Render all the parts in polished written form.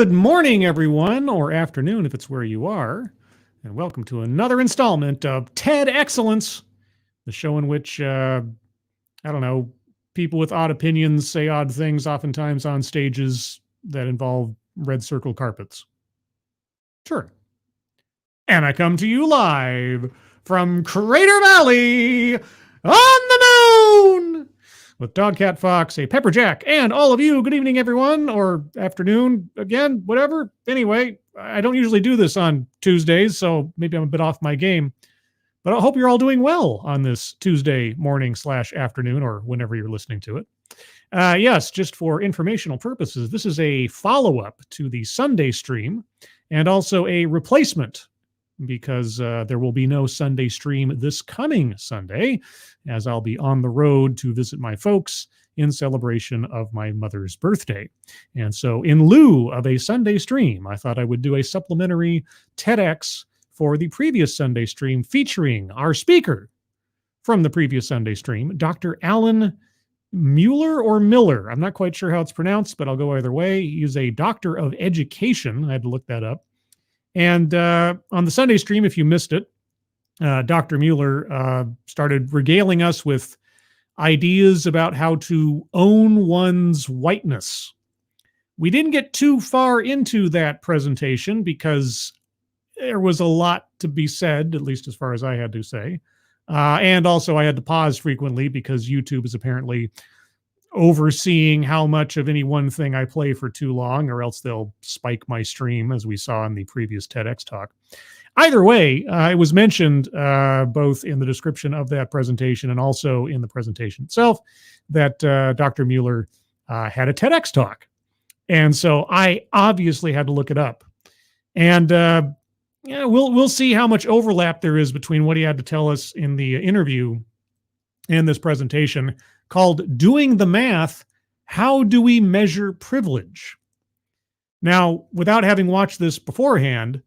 Good morning, everyone, or afternoon if it's where you are, and welcome to another installment of TED Excellence, the show in which, people with odd opinions say odd things, oftentimes on stages that involve red circle carpets. Sure. And I come to you live from Crater Valley on the moon with Dogcat Fox, a Pepperjack, and all of you. Good evening, everyone, or afternoon, again, whatever. Anyway, I don't usually do this on Tuesdays, so maybe I'm a bit off my game. But I hope you're all doing well on this Tuesday morning / afternoon, or whenever you're listening to it. Yes, just for informational purposes, this is a follow-up to the Sunday stream and also a replacement because there will be no Sunday stream this coming Sunday, as I'll be on the road to visit my folks in celebration of my mother's birthday. And so in lieu of a Sunday stream, I thought I would do a supplementary TEDx for the previous Sunday stream featuring our speaker from the previous Sunday stream, Dr. Alan Mueller or Miller. I'm not quite sure how it's pronounced, but I'll go either way. He's a doctor of education. I had to look that up. And on the Sunday stream, if you missed it, Dr. Mueller started regaling us with ideas about how to own one's whiteness. We didn't get too far into that presentation because there was a lot to be said, at least as far as I had to say. And also I had to pause frequently because YouTube is apparently overseeing how much of any one thing I play for too long, or else they'll spike my stream, as we saw in the previous TEDx talk. Either way, it was mentioned both in the description of that presentation and also in the presentation itself that Dr. Mueller had a TEDx talk. And so I obviously had to look it up. And we'll see how much overlap there is between what he had to tell us in the interview and this presentation, called Doing the Math, How Do We Measure Privilege? Now, without having watched this beforehand,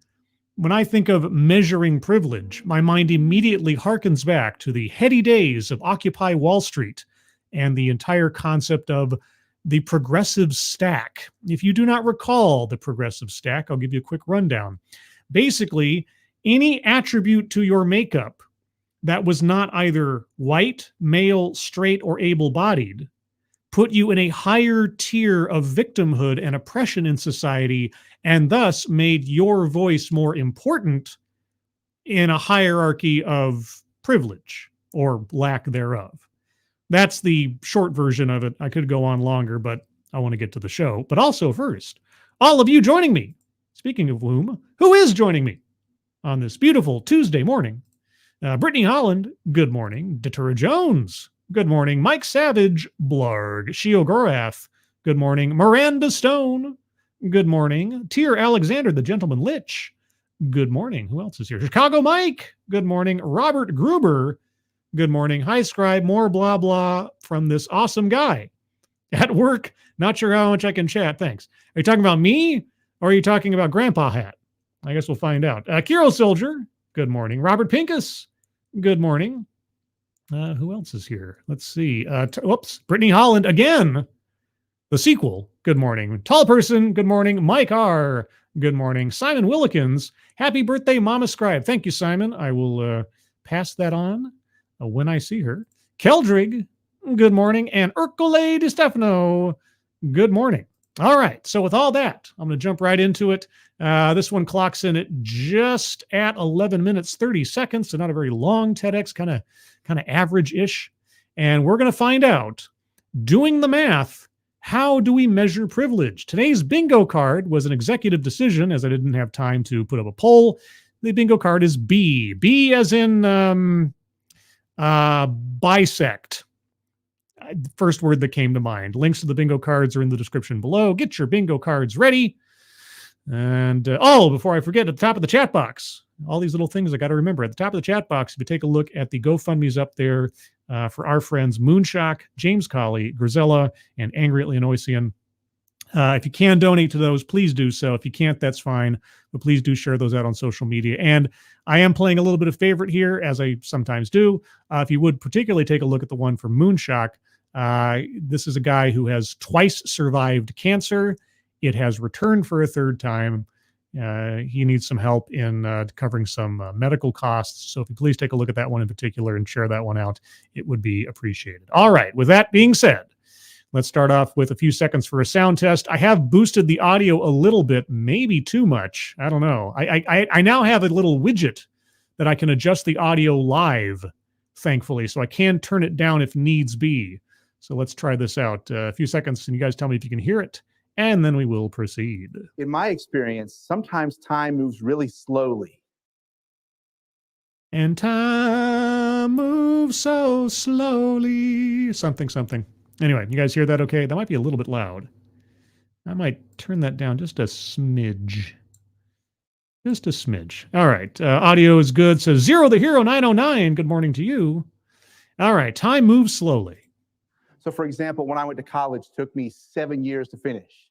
when I think of measuring privilege, my mind immediately harkens back to the heady days of Occupy Wall Street and the entire concept of the progressive stack. If you do not recall the progressive stack, I'll give you a quick rundown. Basically, any attribute to your makeup that was not either white, male, straight, or able-bodied put you in a higher tier of victimhood and oppression in society, and thus made your voice more important in a hierarchy of privilege or lack thereof. That's the short version of it. I could go on longer, but I want to get to the show. But also first, all of you joining me, speaking of whom, who is joining me on this beautiful Tuesday morning? Brittany Holland, good morning. Deterra Jones, good morning. Mike Savage, Blarg. Shio Gorath, good morning. Miranda Stone, good morning. Tier Alexander, the Gentleman Lich, good morning. Who else is here? Chicago Mike, good morning. Robert Gruber, good morning. Hi, Scribe, more blah, blah from this awesome guy. At work, not sure how much I can chat, thanks. Are you talking about me, or are you talking about Grandpa Hat? I guess we'll find out. Kiro Soldier, good morning. Robert Pincus, good morning. Who else is here? Let's see. Brittany Holland again. The sequel, good morning. Tall Person, good morning. Mike R., good morning. Simon Willikins, happy birthday, Mama Scribe. Thank you, Simon. I will pass that on when I see her. Keldrig, good morning. And Ercole Di Stefano, good morning. All right, so with all that, I'm going to jump right into it. This one clocks in at just at 11 minutes, 30 seconds, so not a very long TEDx, kind of average-ish. And we're going to find out, doing the math, how do we measure privilege? Today's bingo card was an executive decision, as I didn't have time to put up a poll. The bingo card is B. B as in bisect. First word that came to mind. Links to the bingo cards are in the description below. Get your bingo cards ready. And before I forget, at the top of the chat box, all these little things I got to remember. At the top of the chat box, if you take a look at the GoFundMe's up there for our friends Moonshock, James Colley, Grisella, and Angry at Leonoisian. If you can donate to those, please do so. If you can't, that's fine. But please do share those out on social media. And I am playing a little bit of favorite here, as I sometimes do. If you would particularly take a look at the one from Moonshock. This is a guy who has twice survived cancer It has returned for a third time. He needs some help in covering some medical costs. So if you please take a look at that one in particular and share that one out, it would be appreciated. All right. With that being said, let's start off with a few seconds for a sound test. I have boosted the audio a little bit, maybe too much. I don't know. I now have a little widget that I can adjust the audio live, thankfully, so I can turn it down if needs be. So let's try this out. A few seconds, and you guys tell me if you can hear it, and then we will proceed. In my experience, sometimes time moves really slowly. And time moves so slowly. Something, something. Anyway, you guys hear that okay? That might be a little bit loud. I might turn that down just a smidge. Just a smidge. All right. Audio is good. So Zero the Hero 909, good morning to you. All right. Time moves slowly. So, for example, when I went to college, it took me 7 years to finish.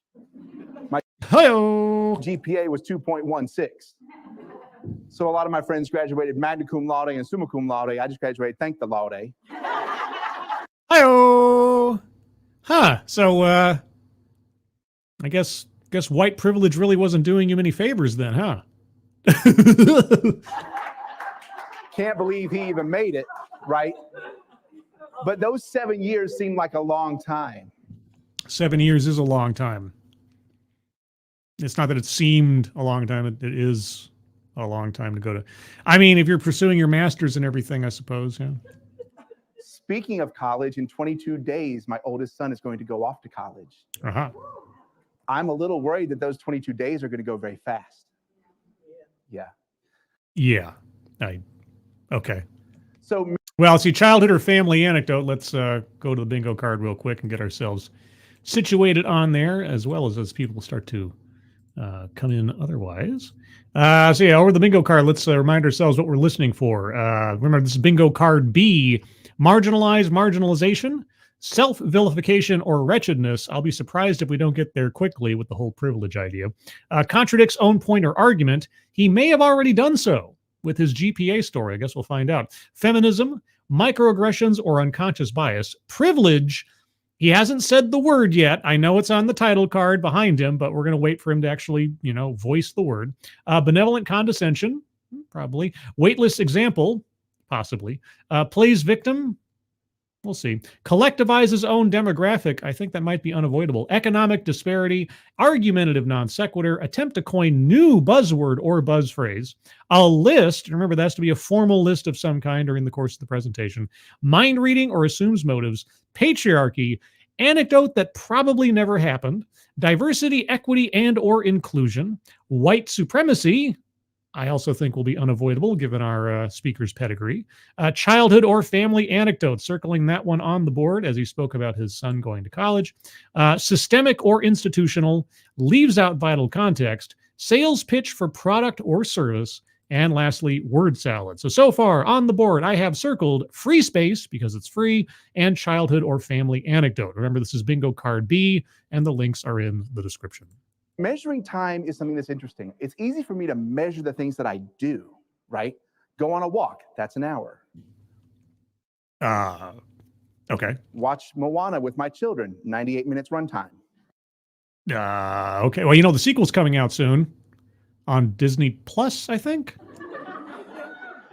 My Hi-yo. GPA was 2.16. So a lot of my friends graduated magna cum laude and summa cum laude. I just graduated thank the laude. Hi-yo. Huh. So, I guess white privilege really wasn't doing you any favors then, huh? Can't believe he even made it, right? But those 7 years seemed like a long time. 7 years is a long time. It's not that it seemed a long time. It is a long time to go to. I mean, if you're pursuing your master's and everything, I suppose, yeah. Speaking of college, in 22 days, my oldest son is going to go off to college. Uh-huh. I'm a little worried that those 22 days are going to go very fast. Yeah. Yeah. Okay. So, well, see, childhood or family anecdote. Let's go to the bingo card real quick and get ourselves situated on there, as well as people start to come in otherwise. So yeah, over the bingo card, let's remind ourselves what we're listening for. Remember, this is bingo card B: marginalize, marginalization, self-vilification, or wretchedness. I'll be surprised if we don't get there quickly with the whole privilege idea. Contradicts own point or argument. He may have already done so with his GPA story. I guess we'll find out. Feminism, microaggressions, or unconscious bias. Privilege. He hasn't said the word yet. I know it's on the title card behind him, but we're going to wait for him to actually, voice the word. Benevolent condescension, probably. Weightless example, possibly. Plays victim, we'll see. Collectivizes own demographic. I think that might be unavoidable. Economic disparity. Argumentative non sequitur. Attempt to coin new buzzword or buzz phrase. A list. Remember, that has to be a formal list of some kind during the course of the presentation. Mind reading or assumes motives. Patriarchy. Anecdote that probably never happened. Diversity, equity, and or inclusion. White supremacy. I also think will be unavoidable given our speaker's pedigree. Childhood or family anecdote, circling that one on the board as he spoke about his son going to college. Systemic or institutional, leaves out vital context. Sales pitch for product or service. And lastly, word salad. So far on the board, I have circled free space because it's free and childhood or family anecdote. Remember, this is bingo card B, and the links are in the description. Measuring time is something that's interesting. It's easy for me to measure the things that I do, right? Go on a walk, that's an hour. Okay. Watch Moana with my children, 98 minutes runtime. Okay. Well, the sequel's coming out soon on Disney Plus, I think.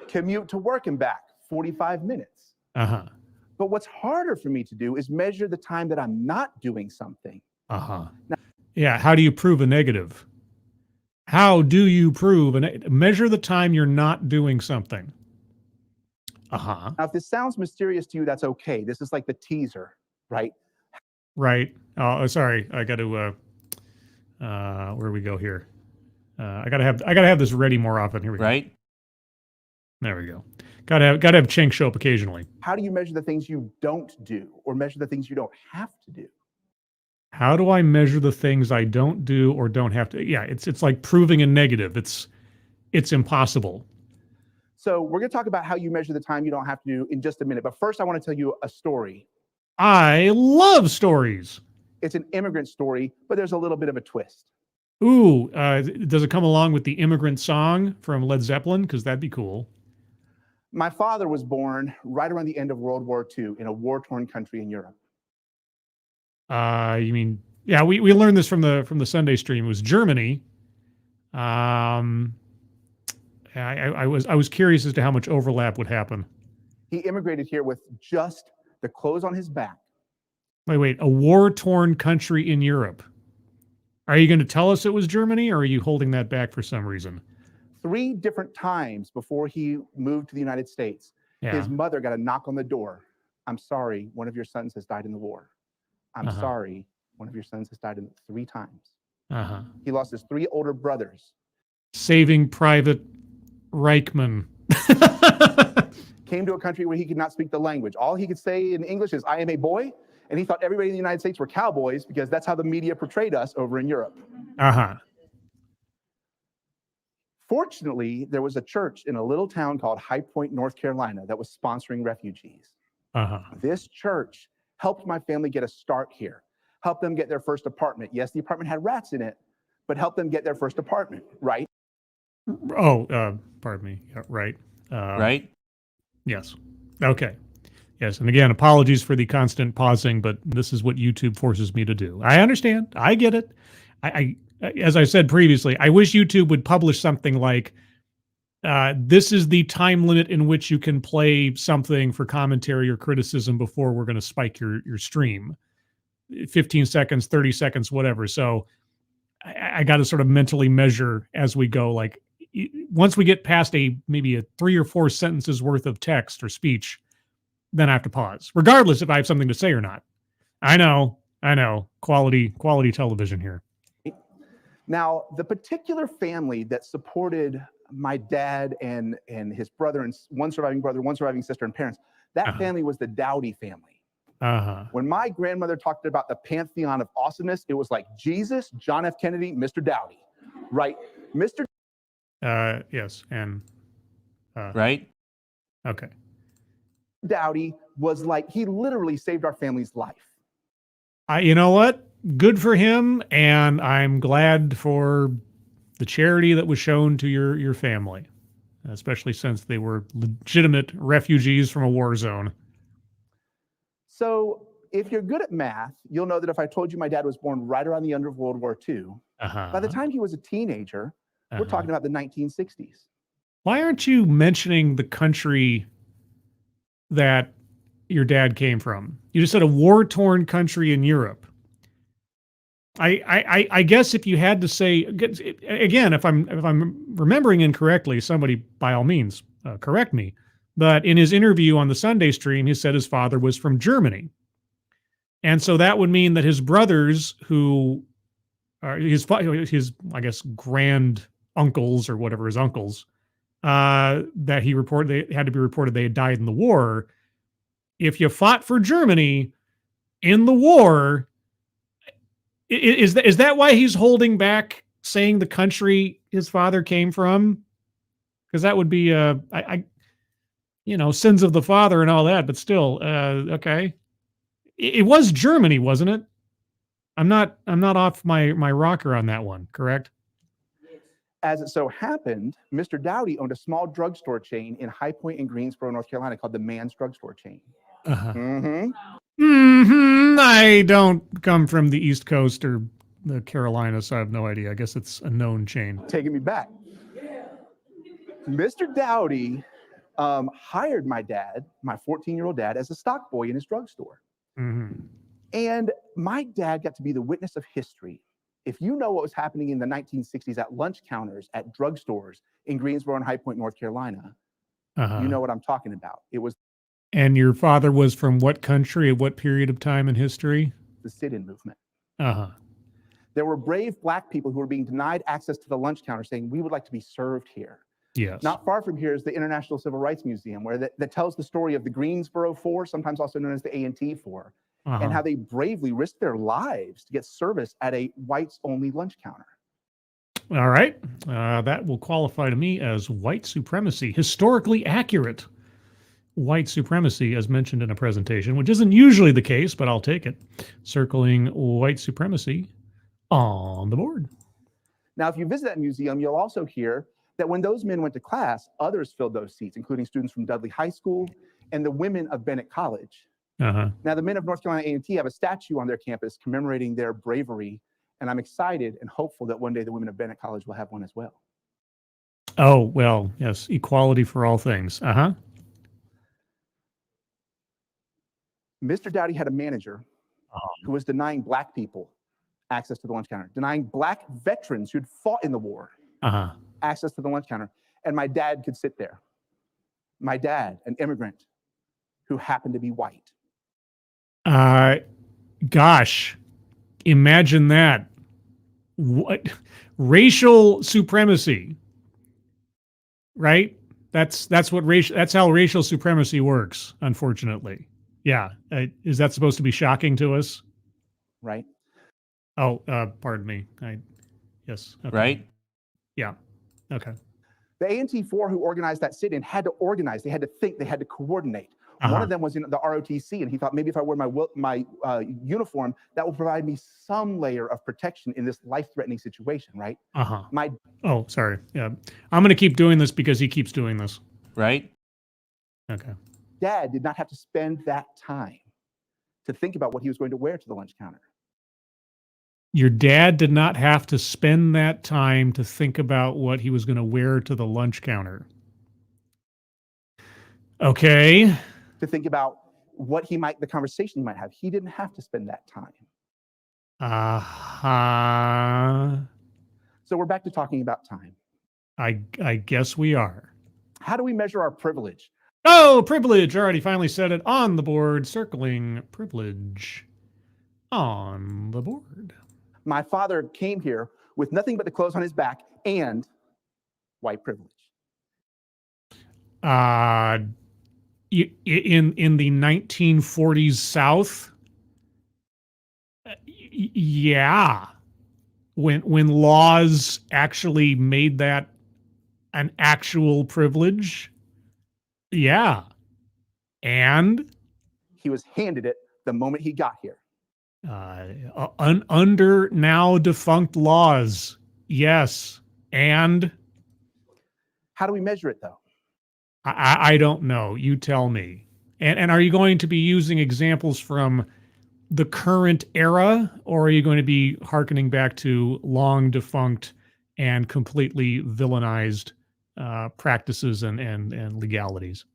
Commute to work and back, 45 minutes. Uh-huh. But what's harder for me to do is measure the time that I'm not doing something. Uh-huh. Now, yeah, how do you prove a negative? How do you prove measure the time you're not doing something? Uh-huh. Now, if this sounds mysterious to you, that's okay. This is like the teaser, right? Right. Oh, sorry. I got to where we go here. I gotta have this ready more often. Here we go. Right. There we go. Gotta have Chink show up occasionally. How do you measure the things you don't do, or measure the things you don't have to do? How do I measure the things I don't do or don't have to? Yeah, it's like proving a negative. It's impossible. So we're going to talk about how you measure the time you don't have to do in just a minute. But first, I want to tell you a story. I love stories. It's an immigrant story, but there's a little bit of a twist. Ooh, does it come along with the immigrant song from Led Zeppelin? Because that'd be cool. My father was born right around the end of World War II in a war-torn country in Europe. You mean Yeah, we learned this from the Sunday stream. It was Germany. I was curious as to how much overlap would happen. He immigrated here with just the clothes on his back. Wait, a war-torn country in Europe. Are you going to tell us it was Germany, or are you holding that back for some reason? 3 different times before he moved to the United States, his mother got a knock on the door. I'm sorry, one of your sons has died in the war. I'm sorry, one of your sons has died 3 times. He lost his 3 older brothers. Saving Private Reichman. Came to a country where he could not speak the language. All he could say in English is, I am a boy. And he thought everybody in the United States were cowboys because that's how the media portrayed us over in Europe. Fortunately, there was a church in a little town called High Point, North Carolina, that was sponsoring refugees. This church helped my family get a start here, helped them get their first apartment. Yes, the apartment had rats in it, but helped them get their first apartment, right? Pardon me. Yeah, right. Right? Yes. Okay. Yes, and again, apologies for the constant pausing, but this is what YouTube forces me to do. I understand. I get it. I as I said previously, I wish YouTube would publish something like, this is the time limit in which you can play something for commentary or criticism before we're going to spike your stream. 15 seconds, 30 seconds, whatever. So I got to sort of mentally measure as we go. Like, once we get past maybe a 3 or 4 sentences worth of text or speech, then I have to pause, regardless if I have something to say or not. I know. Quality television here. Now, the particular family that supported my dad and his brother and one surviving brother, one surviving sister and parents, that family was the Dowdy family. When my grandmother talked about the pantheon of awesomeness, it was like Jesus, John F. Kennedy, Mr. Dowdy, right? Mr. Yes, and Right? Okay. Dowdy was like, he literally saved our family's life. You know what? Good for him, and I'm glad for the charity that was shown to your family, especially since they were legitimate refugees from a war zone. So if you're good at math, you'll know that if I told you my dad was born right around the end of World War II, by the time he was a teenager, we're talking about the 1960s. Why aren't you mentioning the country that your dad came from? You just said a war-torn country in Europe. I guess if you had to say, again, if I'm remembering incorrectly, somebody by all means correct me. But in his interview on the Sunday stream, he said his father was from Germany, and so that would mean that his brothers, who are his I guess grand uncles or whatever his uncles, that he reported they had to be reported they had died in the war. If you fought for Germany in the war, is that why he's holding back saying the country his father came from? Because that would be sins of the father and all that. But still, okay, it was Germany, wasn't it? I'm not off my rocker on that one. Correct. As it so happened, Mr. Dowdy owned a small drugstore chain in High Point in Greensboro, North Carolina, called the Man's Drugstore Chain. I don't come from the East Coast or the Carolinas, so I have no idea. I guess it's a known chain. Taking me back. Mr. Dowdy hired my dad, my 14-year-old dad, as a stock boy in his drugstore. And my dad got to be the witness of history. If you know what was happening in the 1960s at lunch counters at drugstores in Greensboro and High Point, North Carolina, you know what I'm talking about. It was. And your father was from what country at what period of time in history? The sit-in movement. There were brave Black people who were being denied access to the lunch counter saying, we would like to be served here. Yes. Not far from here is the International Civil Rights Museum, where that tells the story of the Greensboro Four, sometimes also known as the A&T Four, and how they bravely risked their lives to get service at a whites-only lunch counter. All right. That will qualify to me as white supremacy, historically accurate white supremacy, as mentioned in a presentation, which isn't usually the case, but I'll take it. Circling white supremacy on the board. Now, if you visit that museum, you'll also hear that when those men went to class, others filled those seats, including students from Dudley High School and the women of Bennett College. Uh-huh. Now, the men of North Carolina A&T have a statue on their campus commemorating their bravery, and I'm excited and hopeful that one day the women of Bennett College will have one as well. Oh, well, yes, equality for all things. Uh-huh. Mr. Dowdy had a manager who was denying Black people access to the lunch counter, denying Black veterans who'd fought in the war access to the lunch counter. And my dad could sit there. My dad, an immigrant who happened to be white. Gosh, imagine that. What racial supremacy, right? That's how racial supremacy works, unfortunately. Yeah. Is that supposed to be shocking to us? Right. Oh, pardon me. Yes. Okay. Right. Yeah. Okay. The A&T4 who organized that sit-in had to organize. They had to think. They had to coordinate. One of them was in the ROTC, and he thought maybe if I wear my uniform, that will provide me some layer of protection in this life-threatening situation, right? Oh, sorry. Yeah. I'm going to keep doing this because he keeps doing this. Right. Okay. Dad did not have to spend that time to think about what he was going to wear to the lunch counter. Your dad did not have to spend that time to think about what he was going to wear to the lunch counter. Okay. To think about what the conversation he might have. He didn't have to spend that time. So we're back to talking about time. I guess we are. How do we measure our privilege? Oh, privilege. Already finally said it on the board. Circling privilege on the board. My father came here with nothing but the clothes on his back and white privilege. In the 1940s South, yeah, when laws actually made that an actual privilege, yeah, and he was handed it the moment he got here. Under now defunct laws, yes, and how do we measure it though? I don't know. You tell me. And are you going to be using examples from the current era, or are you going to be hearkening back to long defunct and completely villainized practices and legalities?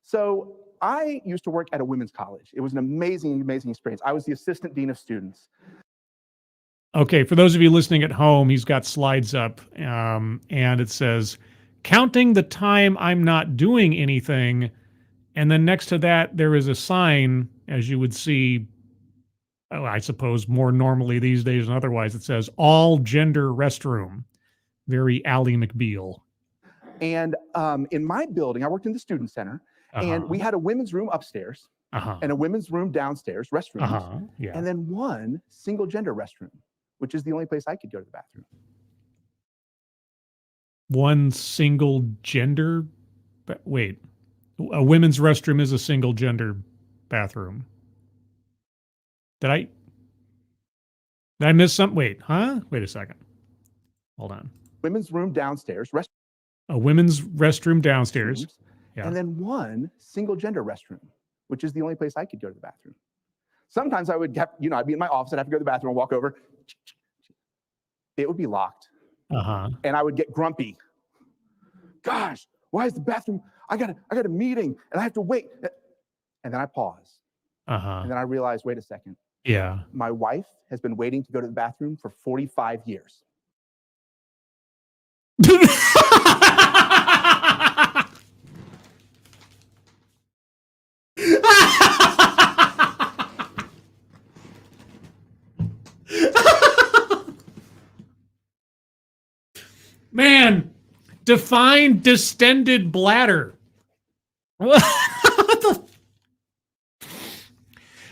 So I used to work at a women's college. It was an amazing, amazing experience. I was the assistant dean of students. Okay, for those of you listening at home, he's got slides up, and it says, counting the time I'm not doing anything, and then next to that, there is a sign, as you would see, I suppose more normally these days than otherwise, it says, all gender restroom. Very Ally McBeal. And in my building, I worked in the student center, and we had a women's room upstairs and a women's room downstairs, restrooms, and then one single gender restroom, which is the only place I could go to the bathroom. One single gender? Wait, a women's restroom is a single gender bathroom. Did I miss something? Wait, huh? Wait a second. Hold on. Women's room downstairs. A women's restroom downstairs. Yeah. And then one single gender restroom, which is the only place I could go to the bathroom. Sometimes I would get, I'd be in my office, I'd have to go to the bathroom and walk over. It would be locked. And I would get grumpy. Gosh, why is the bathroom? I got a meeting and I have to wait. And then I pause. And then I realize, wait a second. Yeah. My wife has been waiting to go to the bathroom for 45 years. Man, define distended bladder.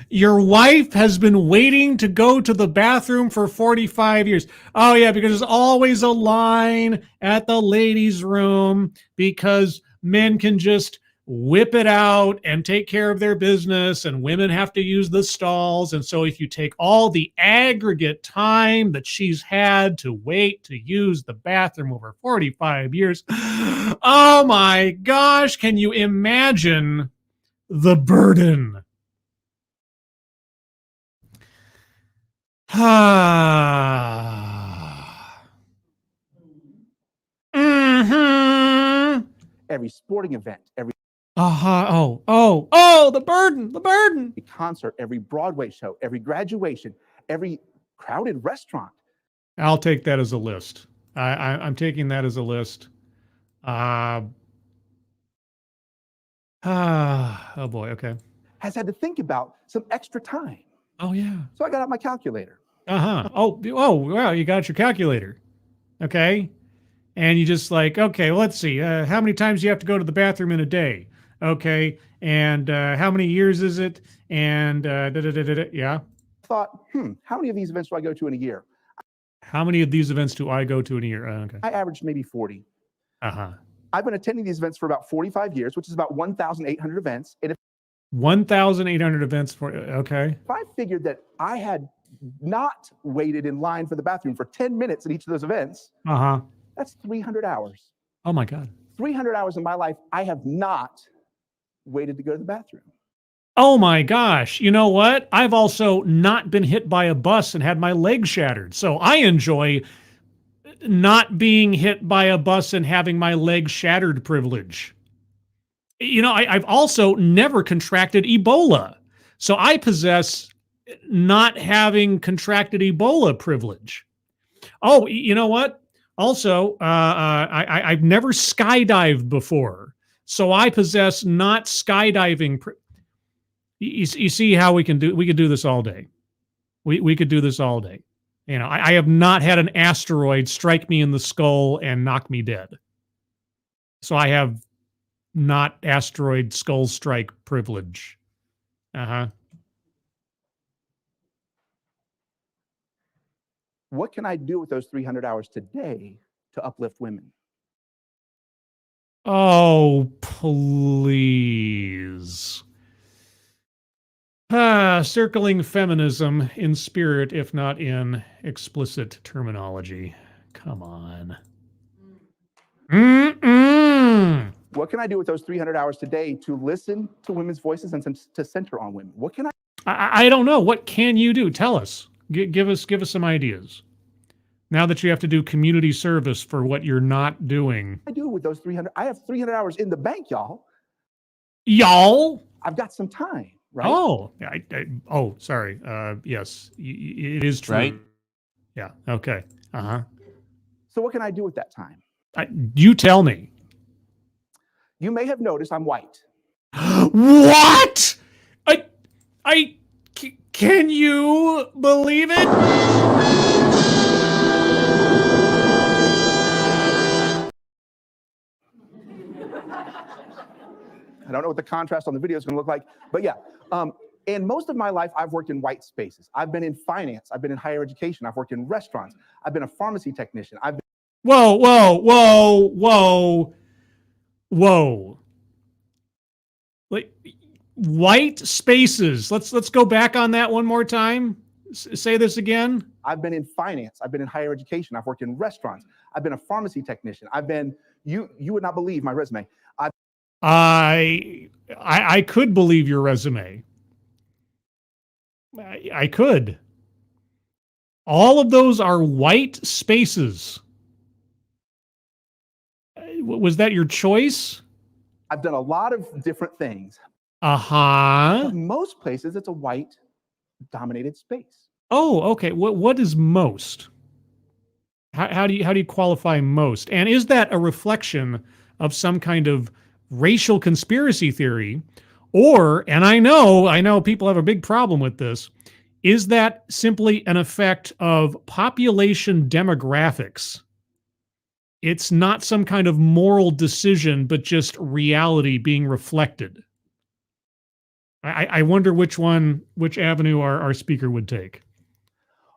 Your wife has been waiting to go to the bathroom for 45 years. Oh, yeah, because there's always a line at the ladies' room because men can just whip it out and take care of their business, and women have to use the stalls. And so if you take all the aggregate time that she's had to wait to use the bathroom over 45 years, oh my gosh, can you imagine the burden Mm-hmm. Every sporting event, every The burden. concert, every Broadway show, every graduation, every crowded restaurant. I'll take that as a list. I'm taking that as a list. Oh boy. Okay. Has had to think about some extra time. Oh yeah. So I got out my calculator. Oh, wow. You got your calculator. Okay. And you just like, okay, let's see. How many times do you have to go to the bathroom in a day? Okay. And how many years is it? And yeah. Thought, how many of these events do I go to in a year? How many of these events do I go to in a year? Okay. I averaged maybe 40. Uh-huh. I've been attending these events for about 45 years, which is about 1,800 events. And if 1,800 events for, okay. I figured that I had not waited in line for the bathroom for 10 minutes at each of those events, that's 300 hours. Oh my God. 300 hours in my life, I have not waited to go to the bathroom. Oh my gosh. You know what? I've also not been hit by a bus and had my leg shattered. So I enjoy not being hit by a bus and having my leg shattered privilege. You know, I've also never contracted Ebola. So I possess not having contracted Ebola privilege. Oh, you know what? Also, I've never skydived before. So I possess not skydiving. You see how we could do this all day. We could do this all day. You know, I have not had an asteroid strike me in the skull and knock me dead. So I have not asteroid skull strike privilege. What can I do with those 300 hours today to uplift women? Oh, please. Circling feminism in spirit, if not in explicit terminology. Come on. What can I do with those 300 hours today to listen to women's voices and to center on women? What can I don't know. What can you do? Tell us. Give us some ideas. Now that you have to do community service for what you're not doing. I do with those 300. I have 300 hours in the bank, y'all. I've got some time, right? Oh, sorry. Yes, it is true. Right? Yeah. Okay. So what can I do with that time? You tell me. You may have noticed I'm white. What? Can you believe it? I don't know what the contrast on the video is going to look like, but yeah. And most of my life, I've worked in white spaces. I've been in finance. I've been in higher education. I've worked in restaurants. I've been a pharmacy technician. Whoa. Like white spaces. Let's go back on that one more time. Say this again. I've been in finance. I've been in higher education. I've worked in restaurants. I've been a pharmacy technician. I've been, you would not believe my resume. I could believe your resume. I could. All of those are white spaces. Was that your choice? I've done a lot of different things. But most places, it's a white-dominated space. Oh, okay. What is most? How do you qualify most? And is that a reflection of some kind of racial conspiracy theory? Or, and I know people have a big problem with this, is that simply an effect of population demographics? It's not some kind of moral decision, but just reality being reflected. I wonder which avenue our speaker would take.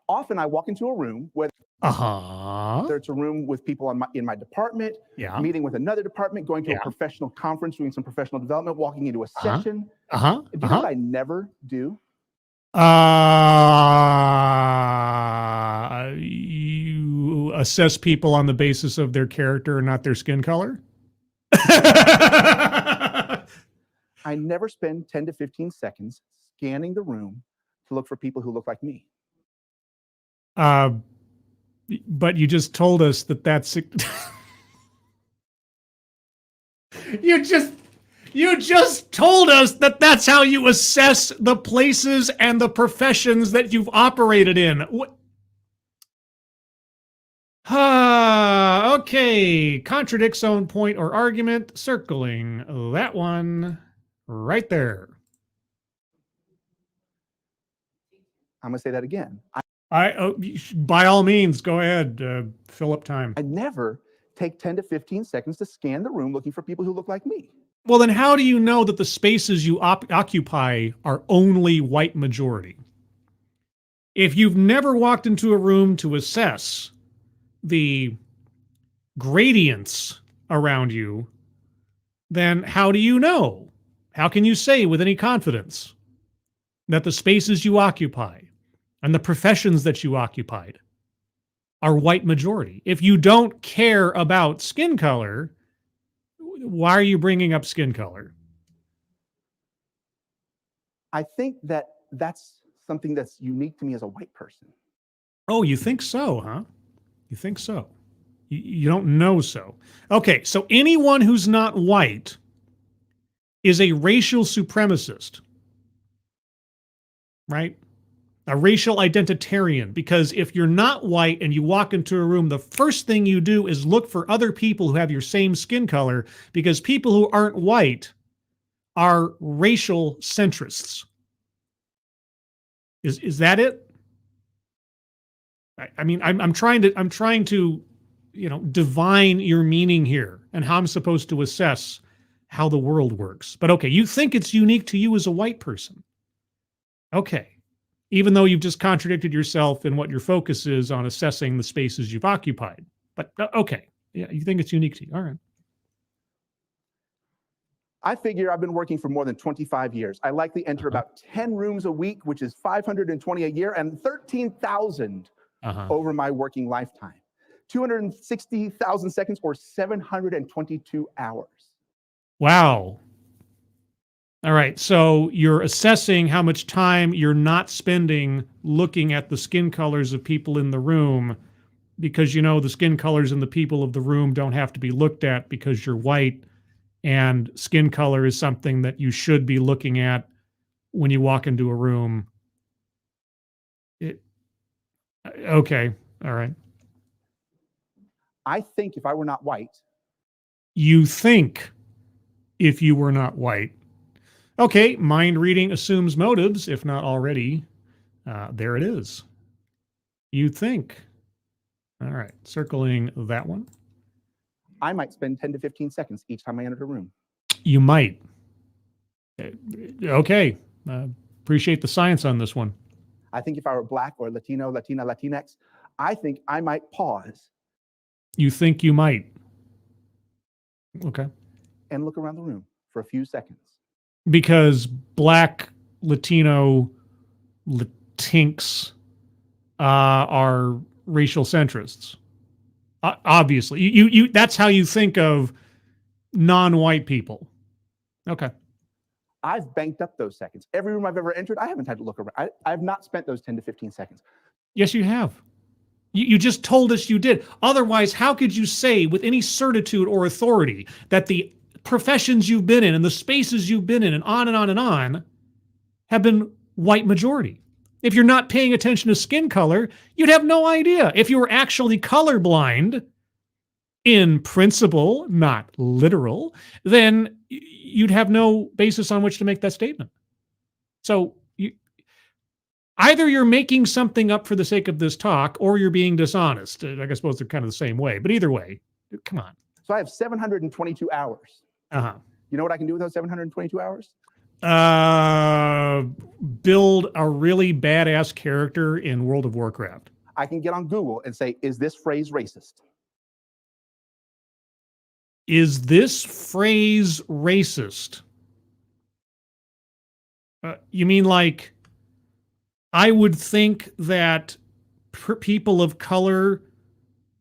Often I walk into a room where it's a room with people in my department, meeting with another department, going to a professional conference, doing some professional development, walking into a session. Do you know what I never do? You assess people on the basis of their character and not their skin color? I never spend 10 to 15 seconds scanning the room to look for people who look like me. But you just told us that that's you just told us that that's how you assess the places and the professions that you've operated in. What? Okay. Contradicts own point or argument. Circling that one right there. I'm going to say that again. By all means, go ahead. Fill up time. I never take 10 to 15 seconds to scan the room looking for people who look like me. Well, then how do you know that the spaces you occupy are only white majority? If you've never walked into a room to assess the gradients around you, then how do you know? How can you say with any confidence that the spaces you occupy and the professions that you occupied are white majority? If you don't care about skin color, why are you bringing up skin color? I think that that's something that's unique to me as a white person. Oh, you think so, huh? You think so? You don't know so. Okay, so anyone who's not white is a racial supremacist, right? A racial identitarian, because if you're not white and you walk into a room, the first thing you do is look for other people who have your same skin color, because people who aren't white are racial centrists. Is that it? I mean, I'm trying to, divine your meaning here and how I'm supposed to assess how the world works. But okay, you think it's unique to you as a white person. Okay. Even though you've just contradicted yourself in what your focus is on assessing the spaces you've occupied. But okay, yeah, you think it's unique to you. All right. I figure I've been working for more than 25 years. I likely enter about 10 rooms a week, which is 520 a year, and 13,000 over my working lifetime. 260,000 seconds or 722 hours. Wow. All right, so you're assessing how much time you're not spending looking at the skin colors of people in the room, because the skin colors in the people of the room don't have to be looked at because you're white, and skin color is something that you should be looking at when you walk into a room. Okay, all right. I think if I were not white. You think if you were not white. Okay, mind reading assumes motives, if not already. There it is. You think. All right, circling that one. I might spend 10 to 15 seconds each time I enter a room. You might. Okay, appreciate the science on this one. I think if I were Black or Latino, Latina, Latinx, I think I might pause. You think you might. Okay. And look around the room for a few seconds. Because Black, Latino, Latinx are racial centrists. Obviously. You that's how you think of non-white people. Okay. I've banked up those seconds. Every room I've ever entered, I haven't had to look around. I've not spent those 10 to 15 seconds. Yes, you have. You just told us you did. Otherwise, how could you say with any certitude or authority that the professions you've been in and the spaces you've been in and on and on and on have been white majority? If you're not paying attention to skin color, you'd have no idea. If you were actually colorblind, in principle, not literal, then you'd have no basis on which to make that statement. So either you're making something up for the sake of this talk, or you're being dishonest. I suppose they're kind of the same way, but either way, come on. So I have 722 hours. Uh-huh. You know what I can do with those 722 hours? Build a really badass character in World of Warcraft. I can get on Google and say, is this phrase racist? Is this phrase racist? You mean like, I would think that people of color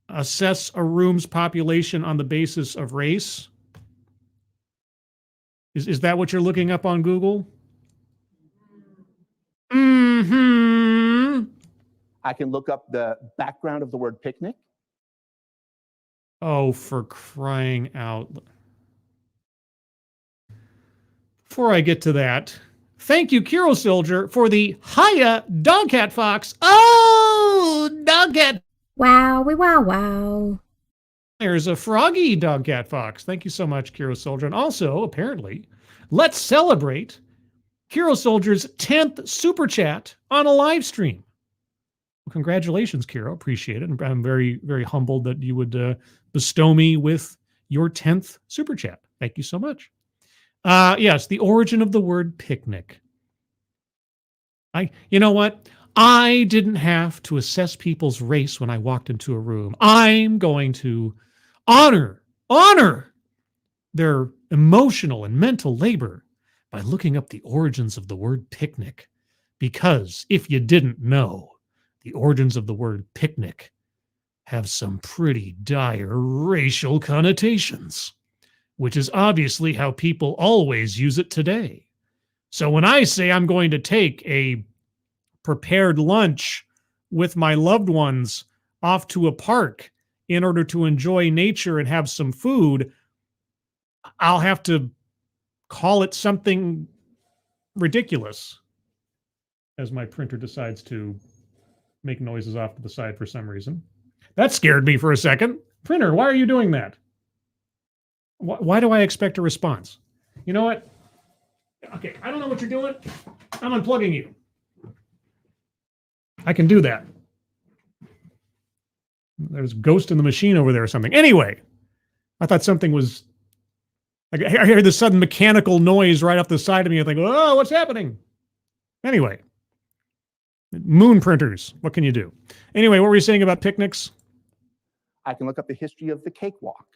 assess a room's population on the basis of race? Is that what you're looking up on Google? Mm-hmm. I can look up the background of the word picnic. Oh, for crying out. Before I get to that, thank you, Kiro Soldier, for the Hiya Dogcat Fox. Oh, Dogcat. Wow, wow, wow. There's a froggy Dogcat Fox. Thank you so much, Kiro Soldier. And also, apparently, let's celebrate Kiro Soldier's 10th Super Chat on a live stream. Well, congratulations, Kiro. Appreciate it. I'm very, very humbled that you would bestow me with your 10th Super Chat. Thank you so much. Yes, the origin of the word picnic. You know what? I didn't have to assess people's race when I walked into a room. I'm going to honor their emotional and mental labor by looking up the origins of the word picnic. Because if you didn't know, the origins of the word picnic have some pretty dire racial connotations, which is obviously how people always use it today. So when I say I'm going to take a prepared lunch with my loved ones off to a park in order to enjoy nature and have some food, I'll have to call it something ridiculous as my printer decides to make noises off to the side for some reason. That scared me for a second. Printer, why are you doing that? Why do I expect a response? You know what? Okay, I don't know what you're doing. I'm unplugging you. I can do that. There's a ghost in the machine over there or something. Anyway, I thought something was... I heard this sudden mechanical noise right off the side of me. I think, oh, what's happening? Anyway, moon printers. What can you do? Anyway, what were you saying about picnics? I can look up the history of the cakewalk.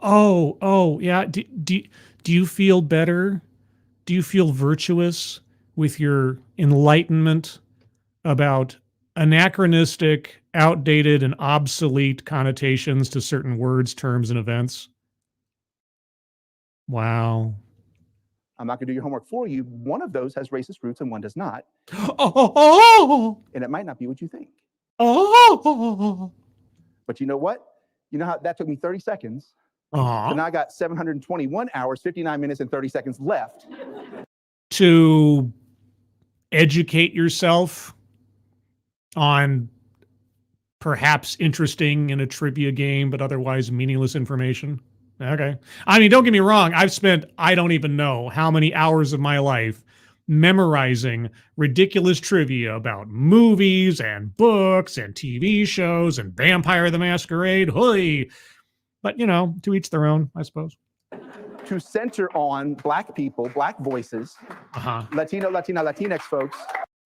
Yeah. Do you feel better? Do you feel virtuous with your enlightenment about anachronistic, outdated, and obsolete connotations to certain words, terms, and events? Wow. I'm not going to do your homework for you. One of those has racist roots and one does not. Oh. And it might not be what you think. Oh. But you know what? You know how that took me 30 seconds. Uh-huh. So now I got 721 hours, 59 minutes, and 30 seconds left to educate yourself on perhaps interesting in a trivia game, but otherwise meaningless information. Okay. I mean, don't get me wrong. I've spent, I don't even know how many hours of my life memorizing ridiculous trivia about movies and books and TV shows and Vampire the Masquerade. Hooey. But, you know, to each their own, I suppose. to center on Black people, Black voices, Latino, Latina, Latinx folks.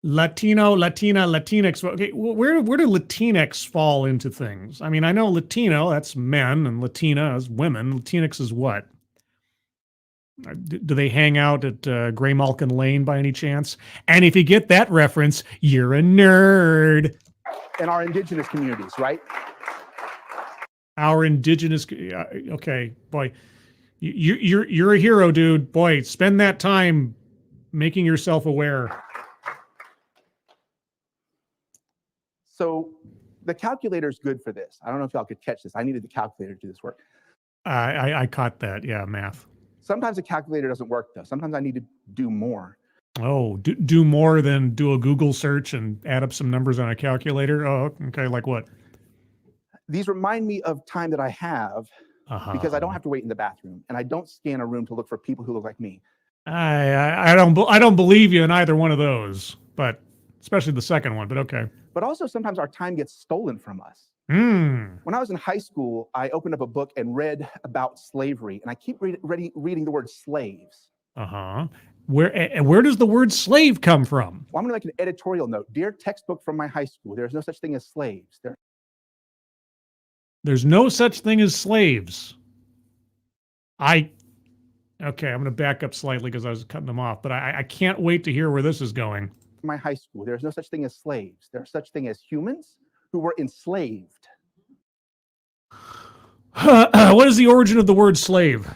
Latino, Latina, Latinx. Okay, where do Latinx fall into things? I mean, I know Latino, that's men, and Latina is women. Latinx is what? Do they hang out at Graymalkin Lane by any chance? And if you get that reference, you're a nerd. In our indigenous communities, right? Our indigenous, okay, boy, you're a hero, dude. Boy, spend that time making yourself aware. So the calculator is good for this. I don't know if y'all could catch this. I needed the calculator to do this work. I caught that. Yeah, math. Sometimes the calculator doesn't work, though. Sometimes I need to do more. Oh, do more than do a Google search and add up some numbers on a calculator? Oh, okay, like what? These remind me of time that I have because I don't have to wait in the bathroom, and I don't scan a room to look for people who look like me. I don't believe you in either one of those, but especially the second one, but okay. But also sometimes our time gets stolen from us. When I was in high school, I opened up a book and read about slavery, and I keep reading the word slaves. Where does the word slave come from? Well, I'm going to make an editorial note. Dear textbook from my high school, there's no such thing as slaves. There's no such thing as slaves. Okay, I'm going to back up slightly because I was cutting them off, but I can't wait to hear where this is going. My high school, there's no such thing as slaves. There's such thing as humans who were enslaved. What is the origin of the word slave?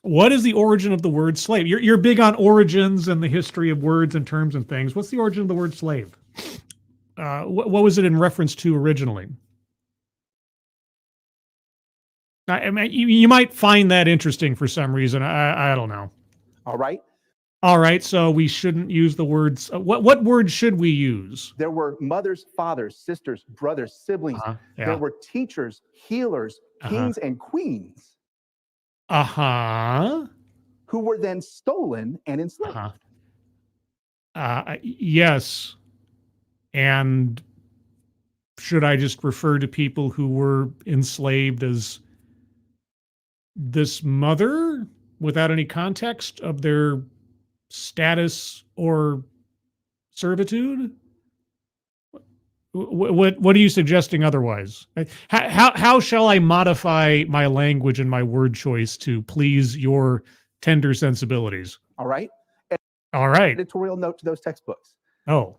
What is the origin of the word slave? You're big on origins and the history of words and terms and things. What's the origin of the word slave? What was it in reference to originally? I mean, you might find that interesting for some reason. I don't know. All right. All right. So we shouldn't use the words. What words should we use? There were mothers, fathers, sisters, brothers, siblings. Yeah. There were teachers, healers, kings, and queens. Who were then stolen and enslaved. Yes. And should I just refer to people who were enslaved as this mother without any context of their status or servitude? What are you suggesting otherwise? How shall I modify my language and my word choice to please your tender sensibilities? All right. All right. Editorial note to those textbooks. Oh,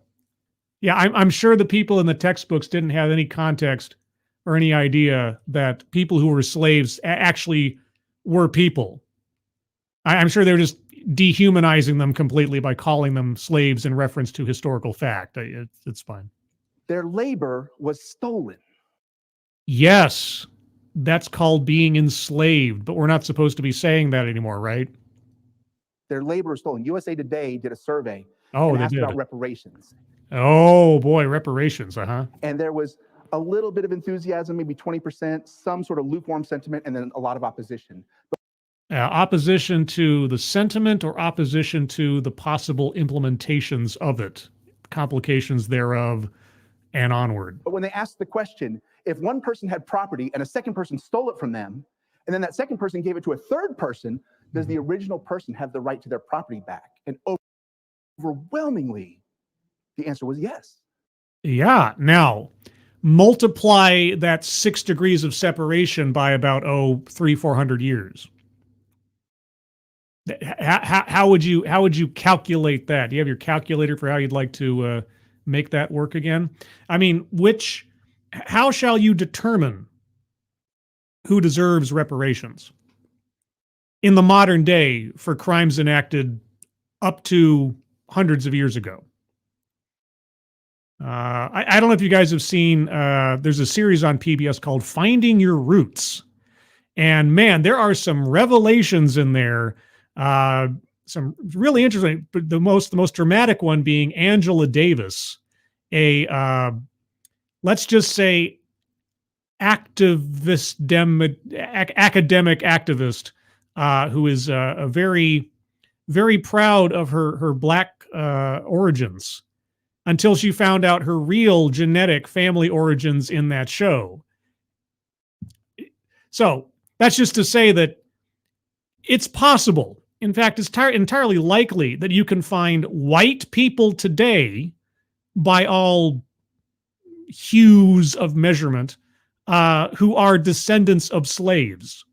yeah. I'm sure the people in the textbooks didn't have any context or any idea that people who were slaves actually were people. I'm sure they're just dehumanizing them completely by calling them slaves in reference to historical fact. It's fine. Their labor was stolen. Yes, that's called being enslaved, but we're not supposed to be saying that anymore, right? Their labor was stolen. USA Today did a survey and asked about reparations. Oh boy, reparations, And there was a little bit of enthusiasm, maybe 20%, some sort of lukewarm sentiment, and then a lot of opposition. Opposition to the sentiment or opposition to the possible implementations of it, complications thereof, and onward. But when they asked the question, if one person had property and a second person stole it from them, and then that second person gave it to a third person, does the original person have the right to their property back? And overwhelmingly, the answer was yes. Yeah. Now, multiply that 6 degrees of separation by about 300-400 years. How would you calculate that? Do you have your calculator for how you'd like to make that work again? I mean, how shall you determine who deserves reparations in the modern day for crimes enacted up to hundreds of years ago? I don't know if you guys have seen, there's a series on PBS called Finding Your Roots. And man, there are some revelations in there. Some really interesting, but the most dramatic one being Angela Davis, let's just say academic activist, who is a very, very proud of her Black origins until she found out her real genetic family origins in that show. So that's just to say that it's possible. In fact, it's entirely likely that you can find white people today, by all hues of measurement, who are descendants of slaves.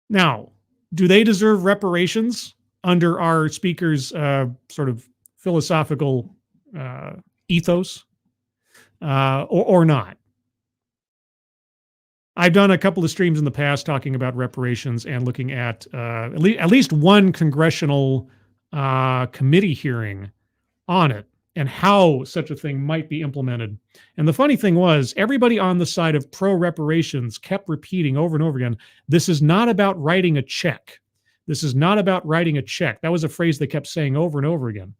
Now, do they deserve reparations under our speaker's sort of philosophical ethos, or not? I've done a couple of streams in the past talking about reparations and looking at least one congressional committee hearing on it and how such a thing might be implemented. And the funny thing was, everybody on the side of pro-reparations kept repeating over and over again, this is not about writing a check. This is not about writing a check. That was a phrase they kept saying over and over again.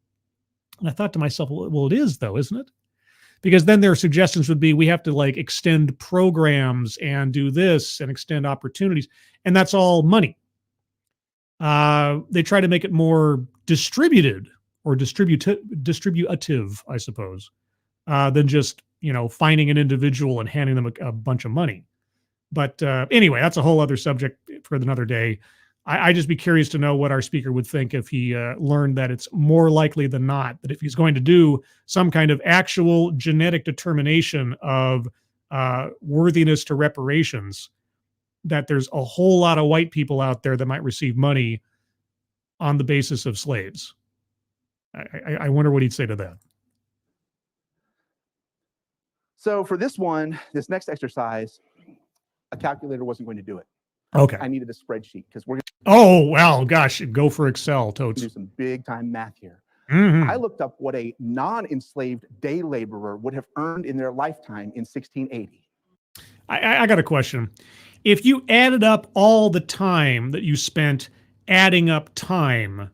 And I thought to myself, well, it is though, isn't it? Because then their suggestions would be, we have to like extend programs and do this and extend opportunities. And that's all money. They try to make it more distributed or distributive, I suppose, than just, finding an individual and handing them a bunch of money. But anyway, that's a whole other subject for another day. I'd just be curious to know what our speaker would think if he learned that it's more likely than not that if he's going to do some kind of actual genetic determination of worthiness to reparations, that there's a whole lot of white people out there that might receive money on the basis of slaves. I wonder what he'd say to that. So for this next exercise, a calculator wasn't going to do it. Okay. I needed a spreadsheet because we're Oh, well, gosh, go for Excel, going to totes. do some big time math here. Mhm. I looked up what a non-enslaved day laborer would have earned in their lifetime in 1680. I got a question. If you added up all the time that you spent adding up time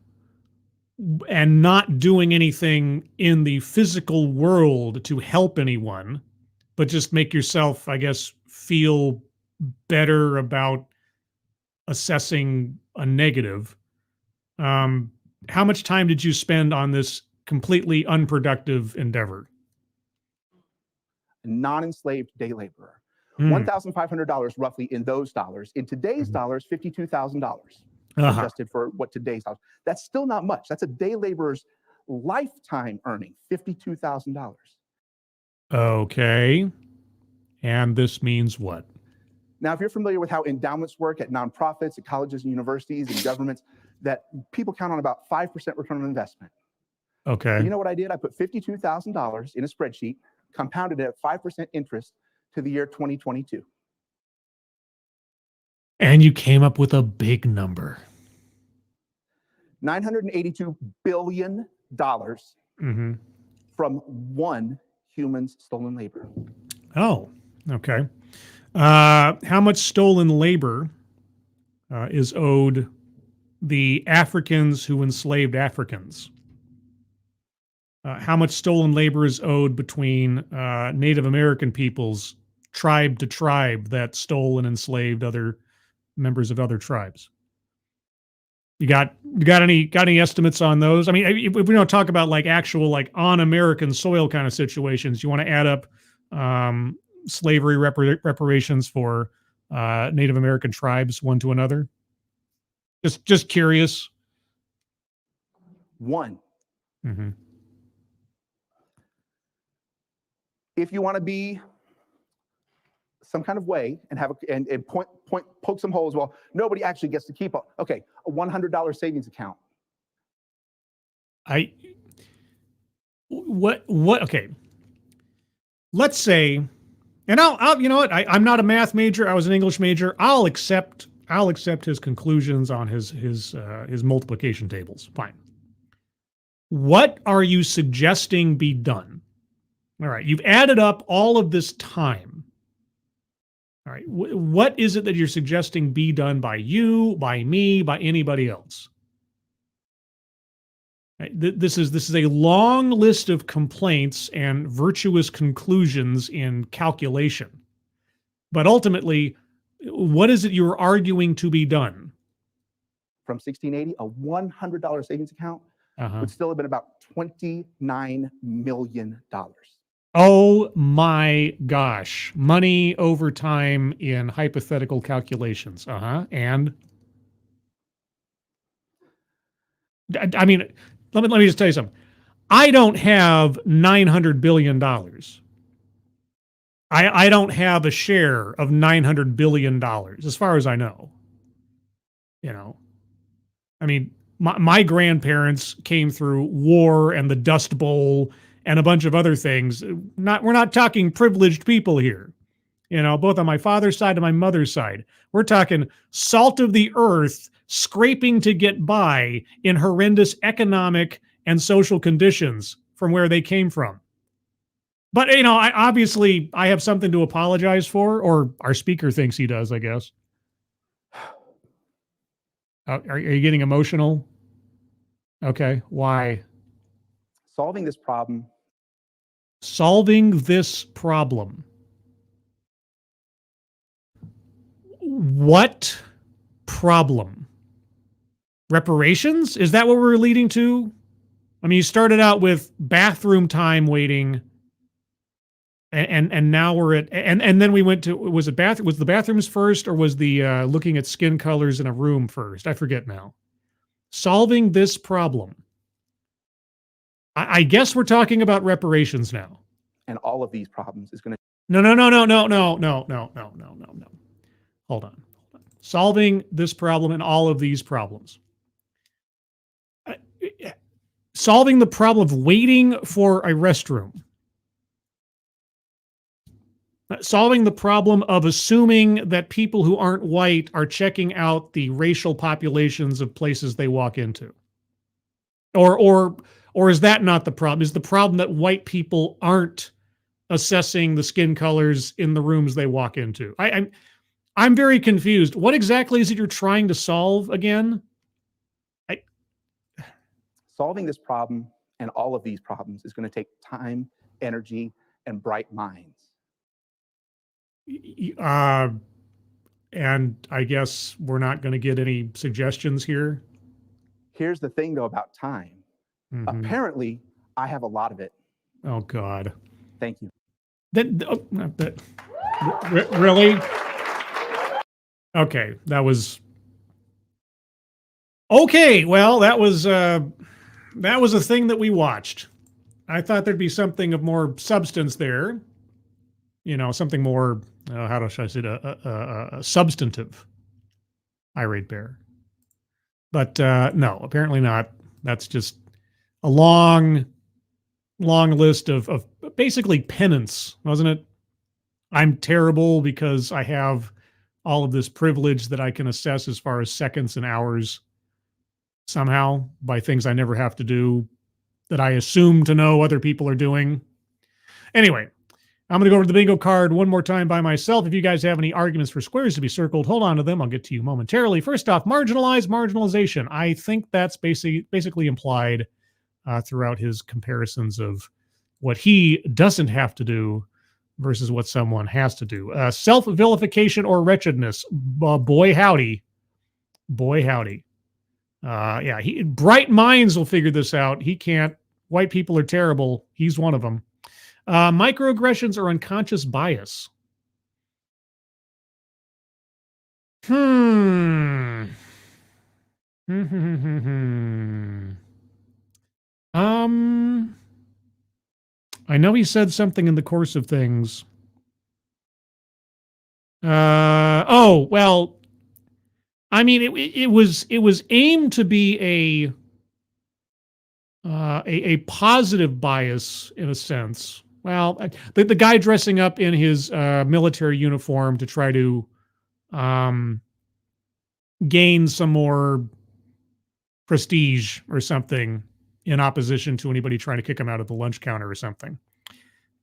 and not doing anything in the physical world to help anyone, but just make yourself, I guess, feel better about assessing a negative, how much time did you spend on this completely unproductive endeavor? Non-enslaved day laborer. Hmm. $1,500 roughly in those dollars. In today's dollars, $52,000. Adjusted for what today's dollars. That's still not much. That's a day laborer's lifetime earning, $52,000. Okay. And this means what? Now, if you're familiar with how endowments work at nonprofits, at colleges and universities and governments, that people count on about 5% return on investment. Okay. You know what I did? I put $52,000 in a spreadsheet, compounded it at 5% interest to the year 2022. And you came up with a big number. $982 billion from one human's stolen labor. Oh, okay. How much stolen labor is owed the Africans who enslaved Africans? How much stolen labor is owed between Native American peoples, tribe to tribe, that stole and enslaved other members of other tribes? You got any estimates on those? I mean, if we don't talk about like actual like on American soil kind of situations, you want to add up slavery reparations for Native American tribes one to another? Just curious. One. Mm-hmm. If you want to be some kind of way and have and poke some holes, well, nobody actually gets to keep a $100 savings account. Okay. Let's say, and I'll you know what? I'm not a math major. I was an English major. I'll accept his conclusions on his multiplication tables. Fine. What are you suggesting be done? All right, you've added up all of this time. All right, what is it that you're suggesting be done by you, by me, by anybody else? Right, this is a long list of complaints and virtuous conclusions in calculation. But ultimately, what is it you're arguing to be done? From 1680, a $100 savings account would still have been about $29 million. Oh my gosh. Money over time in hypothetical calculations. And I mean, let me just tell you something. I don't have $900 billion. I don't have a share of $900 billion as far as I know. You know, I mean, my grandparents came through war and the Dust Bowl and a bunch of other things. We're not talking privileged people here, you know, both on my father's side and my mother's side. We're talking salt of the earth, scraping to get by in horrendous economic and social conditions from where they came from. But, you know, I have something to apologize for, or our speaker thinks he does, I guess. Are you getting emotional? Okay, why? Solving this problem. What problem? Reparations? Is that what we're leading to? I mean, you started out with bathroom time waiting, and now we're at and then we went to was the bathrooms first, or was the looking at skin colors in a room first? I forget now. Solving this problem. I guess we're talking about reparations now. And all of these problems is going to No. Hold on. Solving this problem and all of these problems. Solving the problem of waiting for a restroom. Solving the problem of assuming that people who aren't white are checking out the racial populations of places they walk into. Or is that not the problem? Is the problem that white people aren't assessing the skin colors in the rooms they walk into? I'm very confused. What exactly is it you're trying to solve again? Solving this problem and all of these problems is going to take time, energy, and bright minds. And I guess we're not going to get any suggestions here. Here's the thing, though, about time. Mm-hmm. Apparently, I have a lot of it. Oh, God. Thank you. Really? Okay, that was... Okay, well, that was a thing that we watched. I thought there'd be something of more substance there. You know, something more, how should I say it, a substantive irate bear. But no, apparently not. That's just a long list of basically penance, wasn't it? I'm terrible because I have all of this privilege that I can assess as far as seconds and hours somehow by things I never have to do that I assume to know other people are doing. Anyway, I'm going to go over to the bingo card one more time by myself. If you guys have any arguments for squares to be circled, hold on to them. I'll get to you momentarily. First off, marginalization. I think that's basically implied throughout his comparisons of what he doesn't have to do versus what someone has to do. Self-vilification or wretchedness. Boy, howdy. Boy, howdy. Yeah, bright minds will figure this out. He can't. White people are terrible. He's one of them. Microaggressions or unconscious bias. I know he said something in the course of things. Oh, well, I mean, it was aimed to be a positive bias in a sense. Well, the guy dressing up in his military uniform to try to gain some more prestige or something in opposition to anybody trying to kick him out of the lunch counter or something.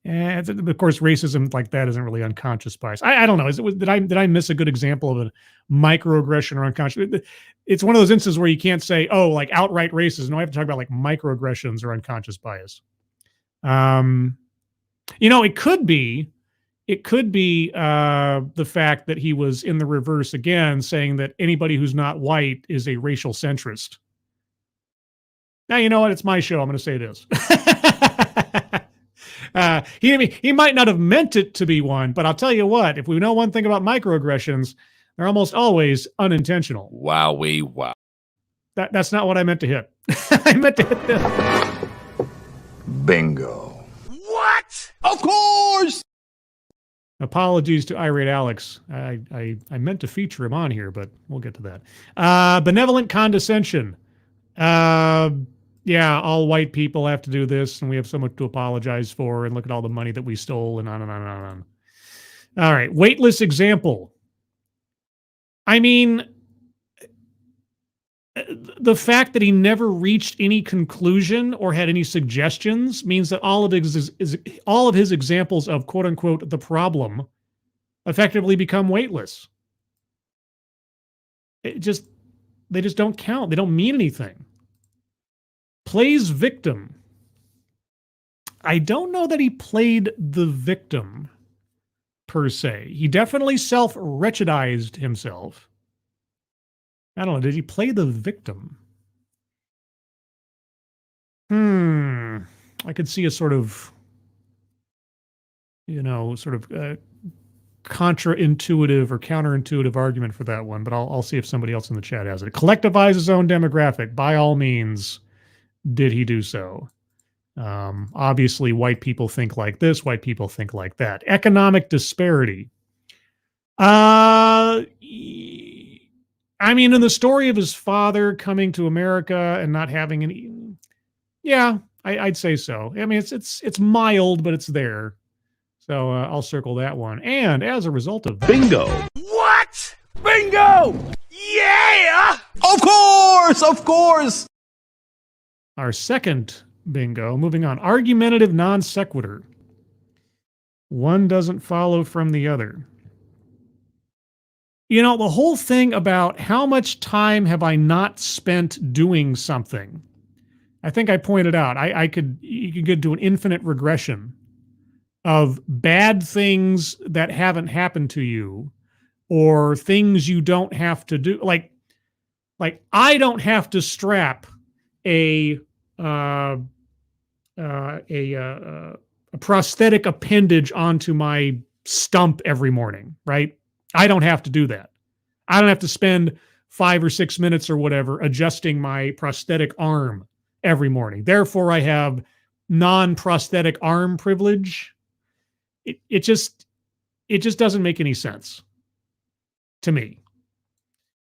And of course, racism like that isn't really unconscious bias. I don't know. Did I miss a good example of a microaggression or unconscious? It's one of those instances where you can't say, oh, like outright racism. No, I have to talk about like microaggressions or unconscious bias. You know, it could be the fact that he was in the reverse again, saying that anybody who's not white is a racial centrist. Now, you know what? It's my show. I'm going to say it is. He might not have meant it to be one, but I'll tell you what, if we know one thing about microaggressions, they're almost always unintentional. Wowee, wow. That's not what I meant to hit. I meant to hit this. Bingo. What? Of course! Apologies to Irate Alex. I meant to feature him on here, but we'll get to that. Benevolent condescension. Yeah, all white people have to do this, and we have so much to apologize for, and look at all the money that we stole, and on and on and on. All right, weightless example. I mean, the fact that he never reached any conclusion or had any suggestions means that all of his examples of quote unquote the problem effectively become weightless. They just don't count. They don't mean anything. Plays victim. I don't know that he played the victim per se. He definitely self-wretchedized himself. I don't know. Did he play the victim? I could see a sort of, contra-intuitive or counterintuitive argument for that one, but I'll see if somebody else in the chat has it. Collectivize his own demographic. By all means, did he do so? Obviously, white people think like this. White people think like that. Economic disparity. I mean, in the story of his father coming to America and not having any, yeah, I'd say so. I mean, it's mild, but it's there. So I'll circle that one. And as a result of Bingo. What? Bingo! Yeah! Of course! our second bingo, moving on, argumentative non sequitur. One doesn't follow from the other. You know, the whole thing about how much time have I not spent doing something? I think I pointed out, you could get to an infinite regression of bad things that haven't happened to you or things you don't have to do. Like I don't have to strap a prosthetic appendage onto my stump every morning, right? I don't have to do that. I don't have to spend 5 or 6 minutes or whatever adjusting my prosthetic arm every morning. Therefore, I have non-prosthetic arm privilege. It just doesn't make any sense to me.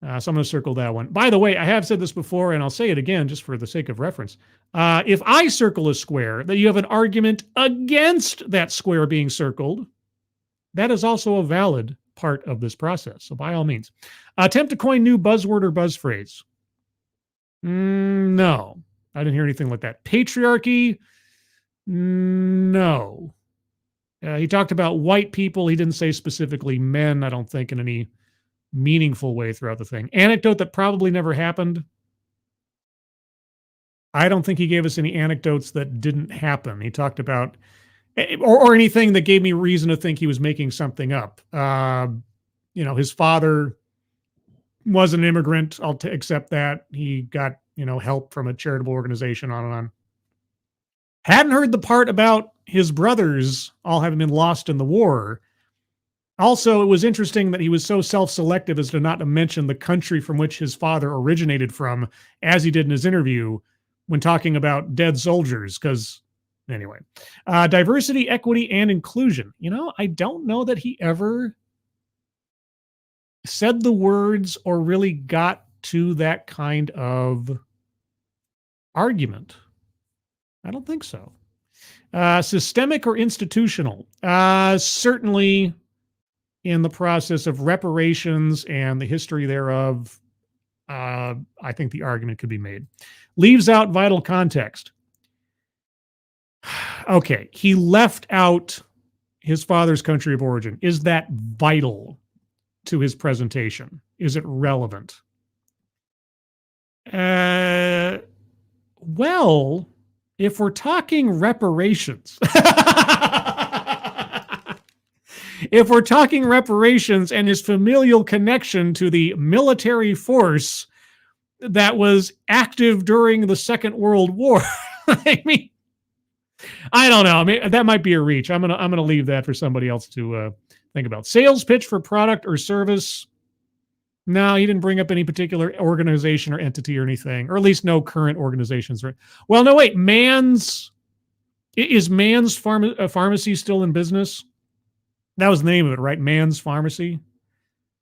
So I'm going to circle that one. By the way, I have said this before, and I'll say it again just for the sake of reference. If I circle a square, that you have an argument against that square being circled, that is also a valid part of this process. So by all means, attempt to coin new buzzword or buzz phrase. No, I didn't hear anything like that. Patriarchy. No. He talked about white people. He didn't say specifically men, I don't think, in any meaningful way throughout the thing. Anecdote that probably never happened. I don't think he gave us any anecdotes that didn't happen. He talked about, or anything that gave me reason to think he was making something up. His father was an immigrant. I'll accept that. He got, help from a charitable organization, on and on. Hadn't heard the part about his brothers all having been lost in the war. Also, it was interesting that he was so self-selective as to not mention the country from which his father originated from, as he did in his interview when talking about dead soldiers. Because, anyway, diversity, equity, and inclusion. I don't know that he ever said the words or really got to that kind of argument. I don't think so. Systemic or institutional? Certainly in the process of reparations and the history thereof, I think the argument could be made. Leaves out vital context. Okay, he left out his father's country of origin. Is that vital to his presentation? Is it relevant? Well, if we're talking reparations, if we're talking reparations and his familial connection to the military force that was active during the Second World War, I mean, I don't know. I mean, that might be a reach. I'm gonna leave that for somebody else to think about. Sales pitch for product or service. No, he didn't bring up any particular organization or entity or anything, or at least no current organizations. Well, no, wait. Is Mann's Pharmacy still in business? That was the name of it, right? Mann's Pharmacy.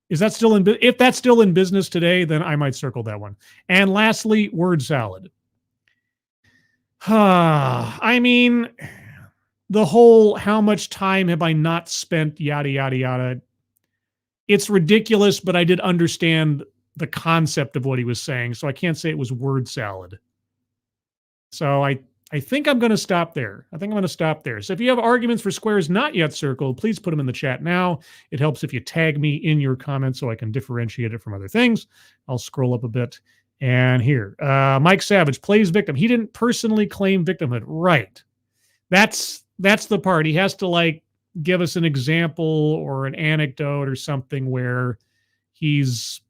Is that still in? If that's still in business today, then I might circle that one. And lastly, word salad. I mean, the whole how much time have I not spent, yada, yada, yada. It's ridiculous, but I did understand the concept of what he was saying, so I can't say it was word salad. So I think I'm going to stop there. So if you have arguments for squares not yet circled, please put them in the chat now. It helps if you tag me in your comments so I can differentiate it from other things. I'll scroll up a bit. And here, Mike Savage plays victim. He didn't personally claim victimhood. Right. That's the part. He has to give us an example or an anecdote or something where he's,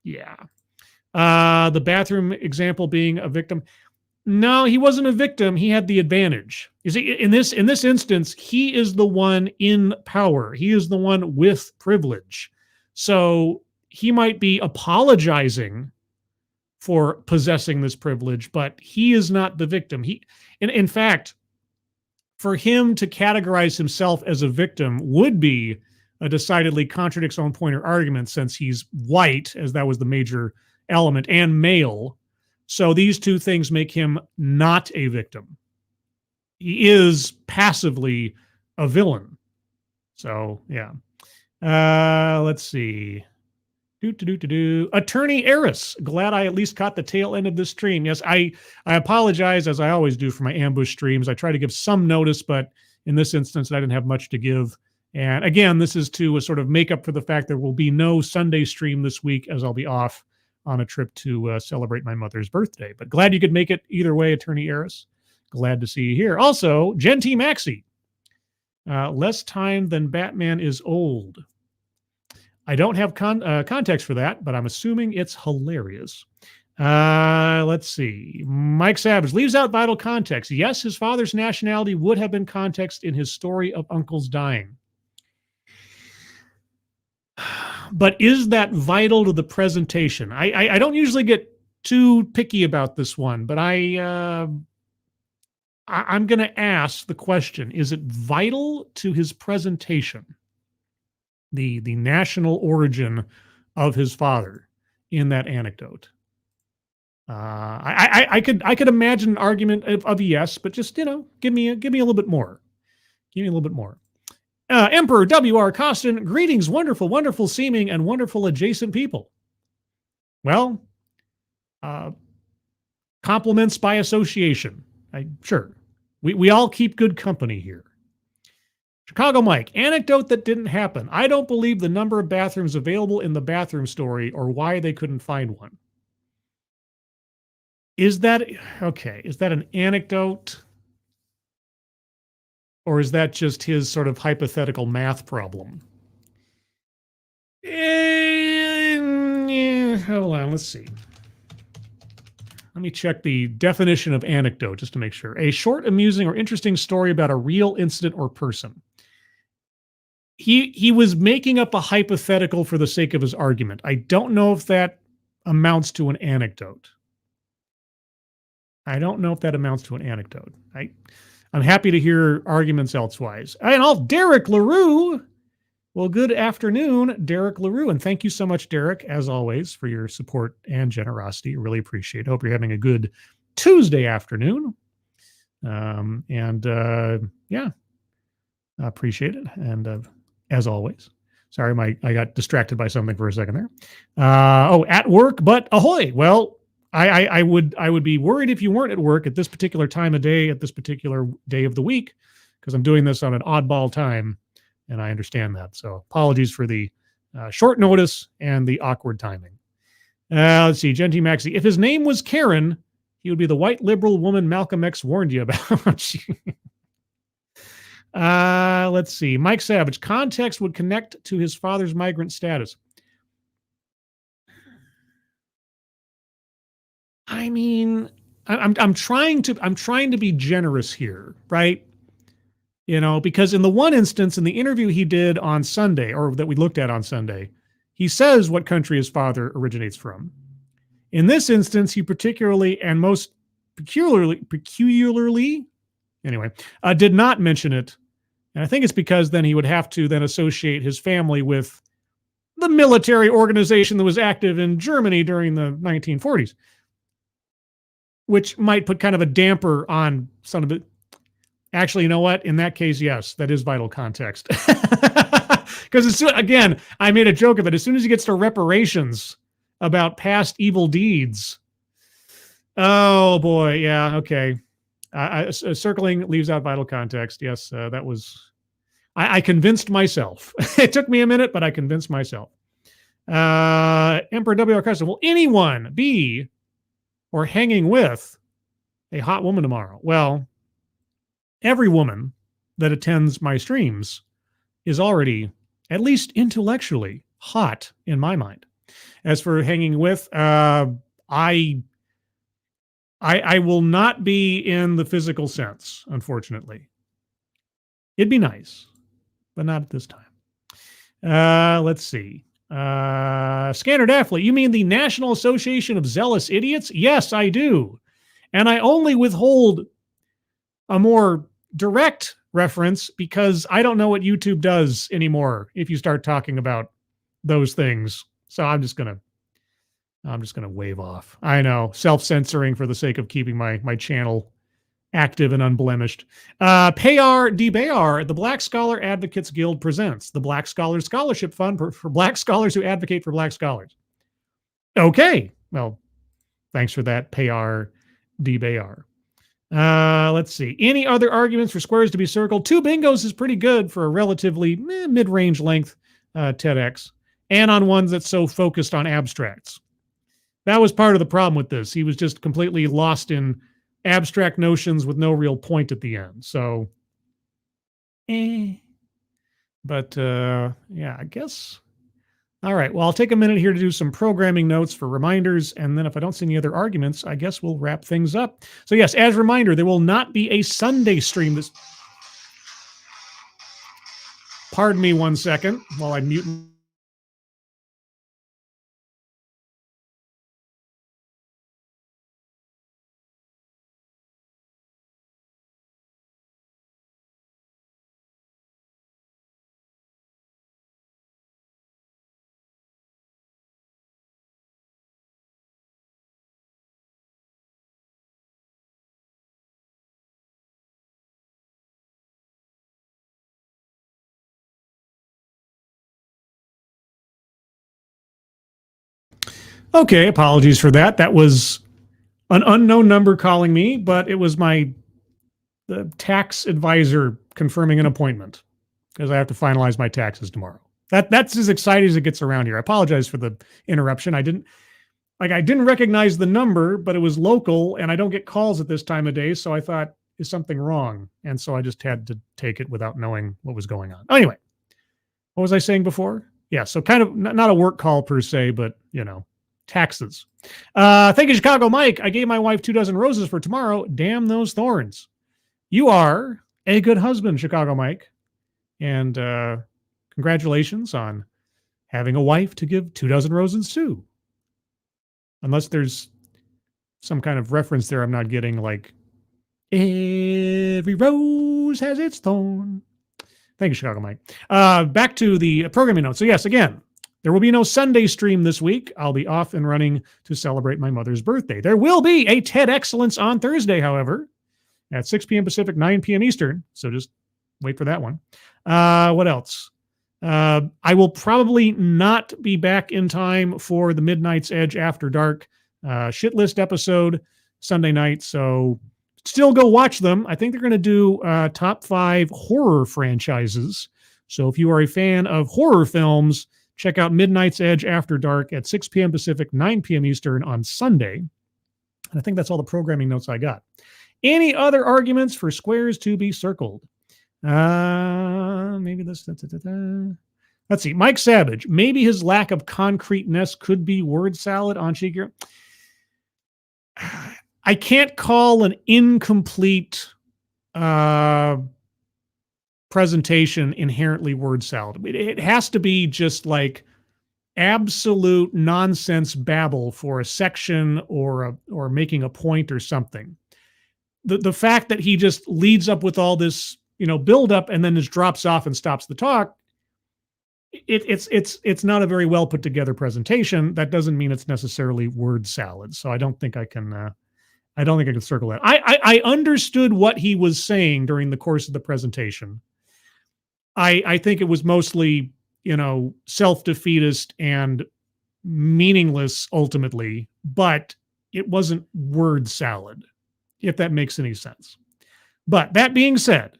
the bathroom example being a victim. No, he wasn't a victim. He had the advantage. You see, in this instance, he is the one in power. He is the one with privilege. So he might be apologizing for possessing this privilege, but he is not the victim. In fact, for him to categorize himself as a victim would be a decidedly contradicts own point or argument, since he's white, as that was the major element, and male. So these two things make him not a victim. He is passively a villain So, yeah. Let's see. Attorney Eris. Glad I at least caught the tail end of this stream. Yes, I apologize, as I always do for my ambush streams. I try to give some notice, but in this instance, I didn't have much to give. And again, this is to sort of make up for the fact there will be no Sunday stream this week, as I'll be off on a trip to celebrate my mother's birthday. But glad you could make it either way, Attorney Eris. Glad to see you here. Also, Genti Maxi. Less time than Batman is old. I don't have context for that, but I'm assuming it's hilarious. Let's see. Mike Savage leaves out vital context. Yes, his father's nationality would have been context in his story of uncles dying. But is that vital to the presentation? I don't usually get too picky about this one, but I'm going to ask the question, is it vital to his presentation? The national origin of his father in that anecdote. I could imagine an argument of yes, but just give me a little bit more. Give me a little bit more. Emperor W.R. Costin, greetings, wonderful, wonderful seeming and wonderful adjacent people. Well, compliments by association. Sure, we all keep good company here. Chicago Mike, anecdote that didn't happen. I don't believe the number of bathrooms available in the bathroom story or why they couldn't find one. Is that okay? Is that an anecdote? Or is that just his sort of hypothetical math problem? Hold on, let's see. Let me check the definition of anecdote just to make sure. A short, amusing, or interesting story about a real incident or person. He was making up a hypothetical for the sake of his argument. I don't know if that amounts to an anecdote. I'm happy to hear arguments elsewise. And Derek LaRue. Well, good afternoon, Derek LaRue. And thank you so much, Derek, as always, for your support and generosity. Really appreciate it. Hope you're having a good Tuesday afternoon. Yeah, I appreciate it. And as always, sorry, I got distracted by something for a second there. At work, but ahoy. Well, I would be worried if you weren't at work at this particular time of day, at this particular day of the week, because I'm doing this on an oddball time, and I understand that. So apologies for the short notice and the awkward timing. Let's see, Genti Maxi. If his name was Karen, he would be the white liberal woman Malcolm X warned you about. Let's see. Mike Savage. Context would connect to his father's migrant status. I mean, I'm trying to be generous here, right? Because in the one instance, in the interview he did on Sunday, or that we looked at on Sunday, he says what country his father originates from. In this instance, he particularly and most peculiarly, anyway, did not mention it. And I think it's because then he would have to then associate his family with the military organization that was active in Germany during the 1940s. Which might put kind of a damper on some of it. Actually, you know what? In that case, yes, that is vital context. Because again, I made a joke of it. As soon as he gets to reparations about past evil deeds, oh boy, yeah, okay. Circling leaves out vital context. Yes, that was. I convinced myself. It took me a minute, but I convinced myself. Emperor W.R. Custom. Will anyone be or hanging with a hot woman tomorrow? Well, every woman that attends my streams is already, at least intellectually, hot in my mind. As for hanging with, I will not be in the physical sense, unfortunately. It'd be nice, but not at this time. Let's see. Scanner Daffley, you mean the National Association of Zealous Idiots? Yes, I do. And I only withhold a more direct reference because I don't know what YouTube does anymore if you start talking about those things. So I'm just gonna wave off. I know, self-censoring for the sake of keeping my channel active and unblemished. Payar D. Bayar, the Black Scholar Advocates Guild presents the Black Scholars Scholarship Fund for Black scholars who advocate for Black scholars. Okay. Well, thanks for that, Payar D. Bayar. Let's see. Any other arguments for squares to be circled? 2 bingos is pretty good for a relatively mid-range length TEDx, and on ones that's so focused on abstracts. That was part of the problem with this. He was just completely lost in abstract notions with no real point at the end. So, But, yeah, I guess. All right. Well, I'll take a minute here to do some programming notes for reminders. And then if I don't see any other arguments, I guess we'll wrap things up. So, yes, as a reminder, there will not be a Sunday stream this. Pardon me 1 second while I mute. Okay, apologies for that. That was an unknown number calling me, but it was the tax advisor confirming an appointment because I have to finalize my taxes tomorrow. That's as exciting as it gets around here. I apologize for the interruption. I didn't recognize the number, but it was local and I don't get calls at this time of day. So I thought, is something wrong? And so I just had to take it without knowing what was going on. Anyway, what was I saying before? Yeah. So kind of not a work call per se, but taxes. Thank you, Chicago Mike. I gave my wife 2 dozen roses for tomorrow. Damn those thorns. You are a good husband, Chicago Mike. And congratulations on having a wife to give 2 dozen roses to. Unless there's some kind of reference there I'm not getting, like, every rose has its thorn. Thank you, Chicago Mike. Back to the programming notes. So yes, again, there will be no Sunday stream this week. I'll be off and running to celebrate my mother's birthday. There will be a TED Excellence on Thursday, however, at 6 p.m. Pacific, 9 p.m. Eastern. So just wait for that one. What else? I will probably not be back in time for the Midnight's Edge After Dark shit list episode Sunday night. So still go watch them. I think they're going to do top 5 horror franchises. So if you are a fan of horror films, check out Midnight's Edge After Dark at 6 p.m. Pacific, 9 p.m. Eastern on Sunday. And I think that's all the programming notes I got. Any other arguments for squares to be circled? Maybe this. Let's see. Mike Savage. Maybe his lack of concreteness could be word salad on Cheekier. I can't call an incomplete presentation inherently word salad. It has to be just like absolute nonsense babble for a section or making a point or something. The fact that he just leads up with all this, build up and then just drops off and stops the talk, it's not a very well put together presentation. That doesn't mean it's necessarily word salad. So I don't think I can circle that. I understood what he was saying during the course of the presentation. I think it was mostly, self-defeatist and meaningless ultimately, but it wasn't word salad, if that makes any sense. But that being said,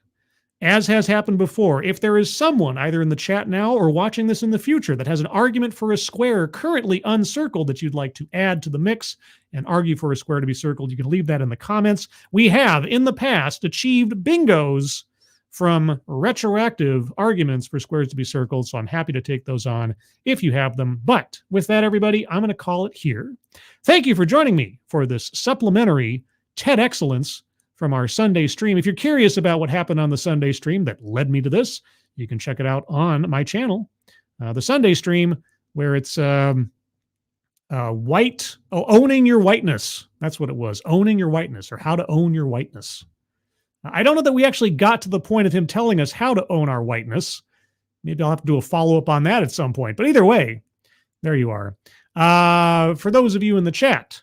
as has happened before, if there is someone either in the chat now or watching this in the future that has an argument for a square currently uncircled that you'd like to add to the mix and argue for a square to be circled, you can leave that in the comments. We have in the past achieved bingos from retroactive arguments for squares to be circled, so I'm happy to take those on if you have them. But with that, everybody, I'm going to call it here. Thank you for joining me for this supplementary TED Excellence from our Sunday stream. If you're curious about what happened on the Sunday stream that led me to this, you can check it out on my channel, the Sunday stream, where it's owning your whiteness. That's what it was, owning your whiteness, or how to own your whiteness. I don't know that we actually got to the point of him telling us how to own our whiteness. Maybe I'll have to do a follow-up on that at some point. But either way, there you are. For those of you in the chat,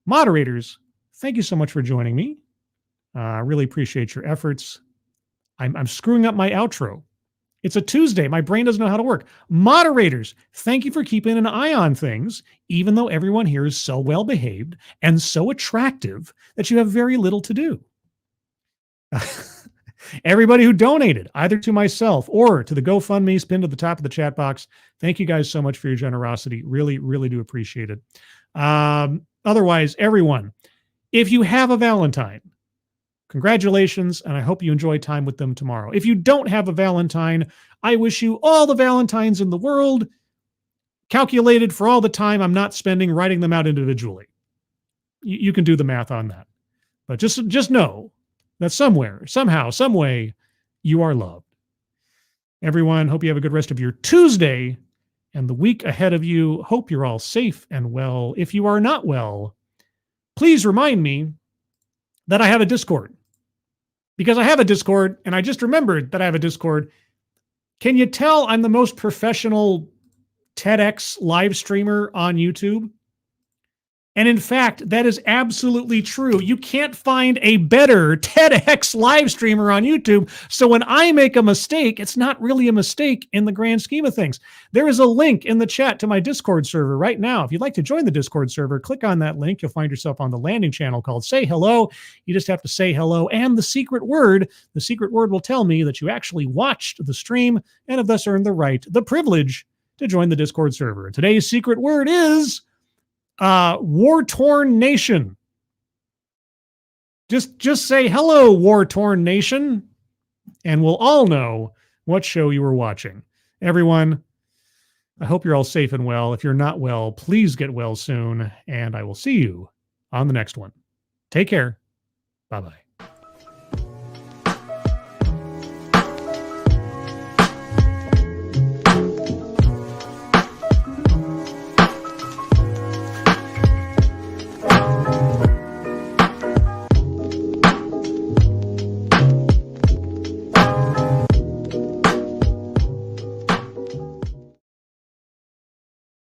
moderators, thank you so much for joining me. I really appreciate your efforts. I'm screwing up my outro. It's a Tuesday. My brain doesn't know how to work. Moderators, thank you for keeping an eye on things, even though everyone here is so well behaved and so attractive that you have very little to do. Everybody who donated, either to myself or to the GoFundMe pinned to the top of the chat box, thank you guys so much for your generosity. Really, really do appreciate it. Otherwise, everyone, if you have a Valentine, congratulations, and I hope you enjoy time with them tomorrow. If you don't have a Valentine, I wish you all the Valentines in the world, calculated for all the time I'm not spending writing them out individually. You can do the math on that. But just know that somewhere, somehow, some way, you are loved. Everyone, hope you have a good rest of your Tuesday and the week ahead of you. Hope you're all safe and well. If you are not well, please remind me that I have a Discord. Because I have a Discord, and I just remembered that I have a Discord. Can you tell I'm the most professional TEDx live streamer on YouTube? And in fact, that is absolutely true. You can't find a better TEDx live streamer on YouTube. So when I make a mistake, it's not really a mistake in the grand scheme of things. There is a link in the chat to my Discord server right now. If you'd like to join the Discord server, click on that link. You'll find yourself on the landing channel called Say Hello. You just have to say hello and the secret word. The secret word will tell me that you actually watched the stream and have thus earned the right, the privilege to join the Discord server. And today's secret word is war-torn nation. Just say hello, war-torn nation, and we'll all know what show you were watching. Everyone, I hope you're all safe and well. If you're not well, please get well soon, and I will see you on the next one. Take care. Bye-bye.